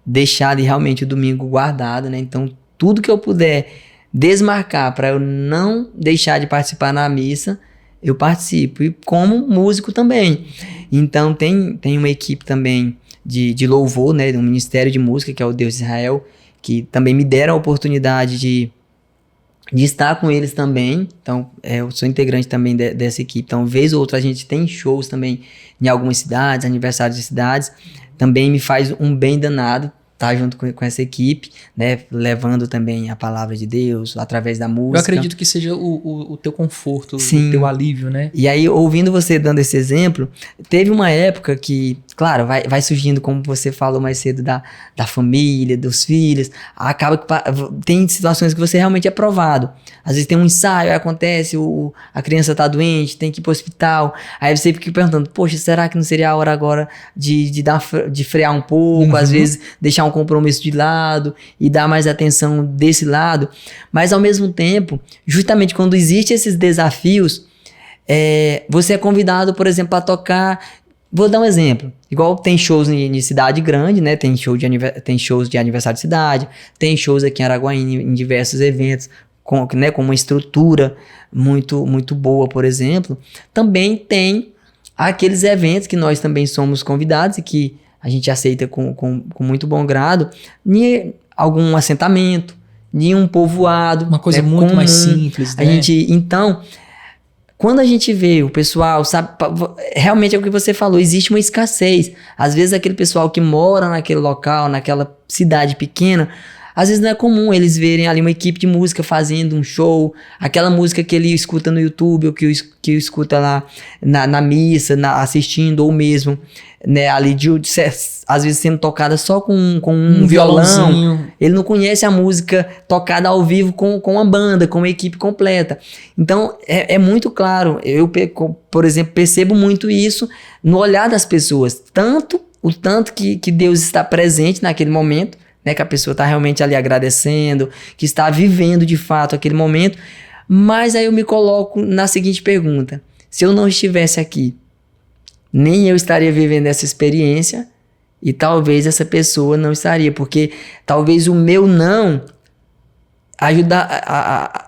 deixar ali realmente o domingo guardado, né? Então, tudo que eu puder desmarcar para eu não deixar de participar na missa, eu participo. E como músico também. Então, tem uma equipe também de louvor, né? Um ministério de música, que é o Deus de Israel, que também me deram a oportunidade de estar com eles também. Então, eu sou integrante também dessa equipe. Então, vez ou outra, a gente tem shows também em algumas cidades, aniversários de cidades. Também me faz um bem danado estar junto com essa equipe, né? Levando também a palavra de Deus através da música. Eu acredito que seja o teu conforto, Sim. O teu alívio, né? E aí, ouvindo você dando esse exemplo, teve uma época que, claro, vai surgindo, como você falou mais cedo, da família, dos filhos. Acaba que tem situações que você realmente é provado. Às vezes tem um ensaio, aí acontece, a criança tá doente, tem que ir pro hospital. Aí você fica perguntando, poxa, será que não seria a hora agora de frear um pouco? Às vezes deixar um compromisso de lado e dar mais atenção desse lado. Mas ao mesmo tempo, justamente quando existem esses desafios, você é convidado, por exemplo, para tocar. Vou dar um exemplo. Igual tem shows em cidade grande, né? Tem shows de aniversário de cidade, tem shows aqui em Araguaína em diversos eventos, com uma estrutura muito, muito boa, por exemplo. Também tem aqueles eventos que nós também somos convidados e que a gente aceita com muito bom grado, em algum assentamento, em um povoado. Uma coisa muito comum, mais simples, né? Então, quando a gente vê o pessoal, sabe, realmente é o que você falou, existe uma escassez. Às vezes aquele pessoal que mora naquele local, naquela cidade pequena, às vezes não é comum eles verem ali uma equipe de música fazendo um show, aquela música que ele escuta no YouTube, ou que escuta lá na missa, assistindo, ou mesmo, né, ali às vezes sendo tocada só com um violão. Ele não conhece a música tocada ao vivo com uma banda, com uma equipe completa. Então, é muito claro, eu, por exemplo, percebo muito isso no olhar das pessoas, o tanto que Deus está presente naquele momento, né? Que a pessoa tá realmente ali agradecendo, que está vivendo de fato aquele momento. Mas aí eu me coloco na seguinte pergunta: se eu não estivesse aqui, nem eu estaria vivendo essa experiência e talvez essa pessoa não estaria, porque talvez o meu não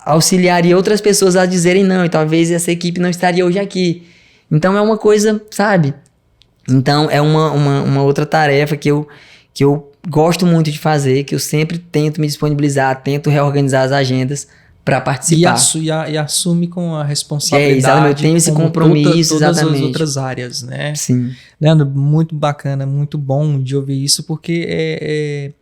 auxiliaria outras pessoas a dizerem não, e talvez essa equipe não estaria hoje aqui. Então é uma coisa, sabe? Então é uma outra tarefa que eu gosto muito de fazer, que eu sempre tento me disponibilizar, tento reorganizar as agendas para participar. E assume com a responsabilidade. Exatamente, eu tenho esse compromisso, todas exatamente. as outras áreas, né? Sim. Leandro, muito bacana, muito bom de ouvir isso, porque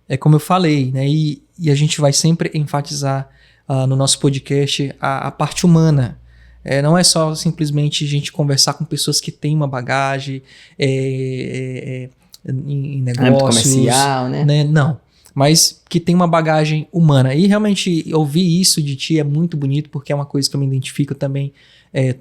é como eu falei, né? E a gente vai sempre enfatizar no nosso podcast a parte humana. Não é só simplesmente a gente conversar com pessoas que têm uma bagagem em negócios. Comercial, né? Não, mas que tem uma bagagem humana. E realmente ouvir isso de ti é muito bonito, porque é uma coisa que eu me identifico também.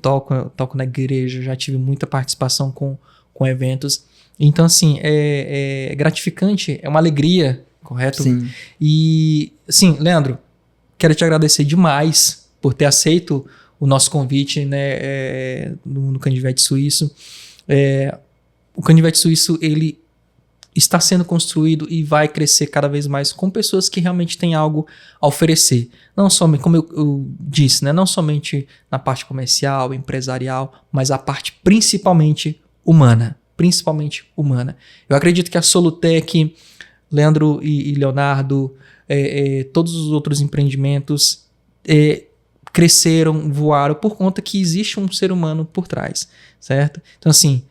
Toco na igreja, já tive muita participação com eventos. Então, assim, é gratificante, é uma alegria, correto? Sim. E, assim, Leandro, quero te agradecer demais por ter aceito o nosso convite, né, no Canivete Suíço. O Canivete Suíço, ele está sendo construído e vai crescer cada vez mais com pessoas que realmente têm algo a oferecer. Não somente, como eu disse, né, não somente na parte comercial, empresarial, mas a parte principalmente humana. Eu acredito que a Solutec, Leandro e Leonardo, todos os outros empreendimentos cresceram, voaram por conta que existe um ser humano por trás, certo? Então, assim,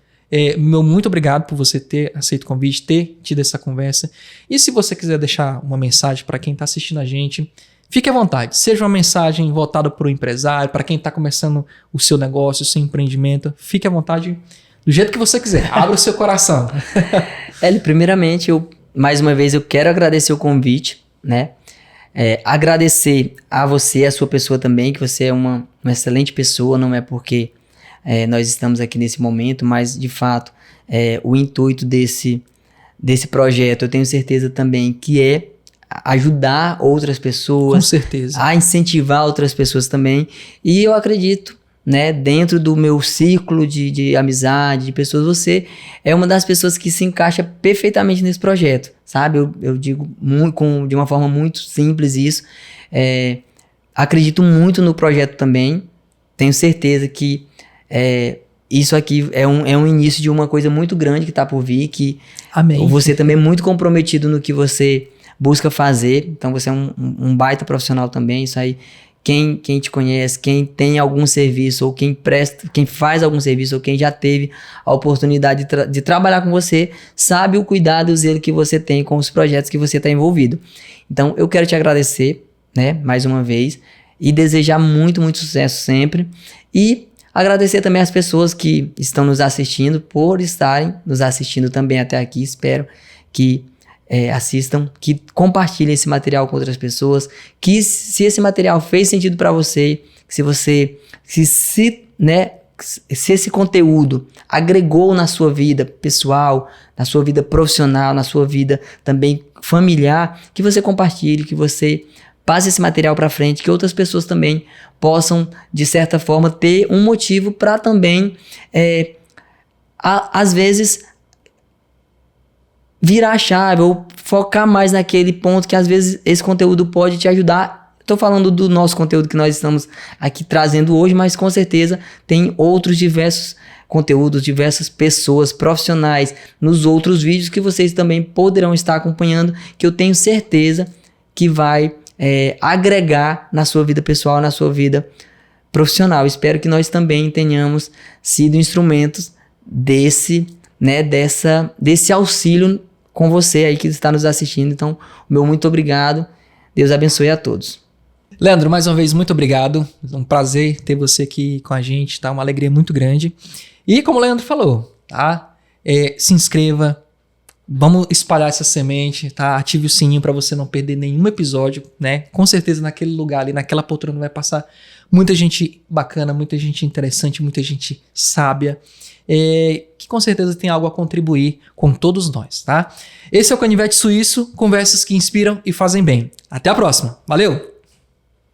meu muito obrigado por você ter aceito o convite, ter tido essa conversa. E se você quiser deixar uma mensagem para quem está assistindo a gente, fique à vontade. Seja uma mensagem voltada para o empresário, para quem está começando o seu negócio, o seu empreendimento, fique à vontade do jeito que você quiser. Abra o seu coração. Primeiramente, mais uma vez, eu quero agradecer o convite, né? Agradecer a você, a sua pessoa também, que você é uma excelente pessoa, não é porque nós estamos aqui nesse momento, mas de fato o intuito desse projeto, eu tenho certeza também que é ajudar outras pessoas, com certeza, a incentivar outras pessoas também, e eu acredito, né, dentro do meu círculo de amizade, de pessoas, você é uma das pessoas que se encaixa perfeitamente nesse projeto, sabe? Eu digo de uma forma muito simples isso. Acredito muito no projeto também. Tenho certeza que isso aqui é um início de uma coisa muito grande que está por vir, que amém. Você também é muito comprometido no que você busca fazer, então você é um baita profissional também, isso aí. Quem te conhece, quem tem algum serviço, ou quem faz algum serviço, ou quem já teve a oportunidade de trabalhar com você, sabe o cuidado e o zelo que você tem com os projetos que você está envolvido. Então, eu quero te agradecer, né, mais uma vez, e desejar muito, muito sucesso sempre. E agradecer também as pessoas que estão nos assistindo, por estarem nos assistindo também até aqui. Espero que assistam, que compartilhem esse material com outras pessoas, que se esse material fez sentido para você, se esse conteúdo agregou na sua vida pessoal, na sua vida profissional, na sua vida também familiar, que você compartilhe, que você passe esse material para frente, que outras pessoas também possam, de certa forma, ter um motivo para também, às vezes, virar a chave ou focar mais naquele ponto que às vezes esse conteúdo pode te ajudar. Estou falando do nosso conteúdo que nós estamos aqui trazendo hoje, mas com certeza tem outros diversos conteúdos, diversas pessoas profissionais nos outros vídeos que vocês também poderão estar acompanhando, que eu tenho certeza que vai agregar na sua vida pessoal, na sua vida profissional. Espero que nós também tenhamos sido instrumentos desse auxílio com você aí que está nos assistindo. Então, o meu muito obrigado. Deus abençoe a todos. Leandro, mais uma vez, muito obrigado. É um prazer ter você aqui com a gente, tá? Uma alegria muito grande. E como o Leandro falou, tá? Se inscreva, vamos espalhar essa semente, tá? Ative o sininho para você não perder nenhum episódio, né? Com certeza naquele lugar ali, naquela poltrona vai passar muita gente bacana, muita gente interessante, muita gente sábia, que com certeza tem algo a contribuir com todos nós, tá? Esse é o Canivete Suíço, conversas que inspiram e fazem bem. Até a próxima. Valeu!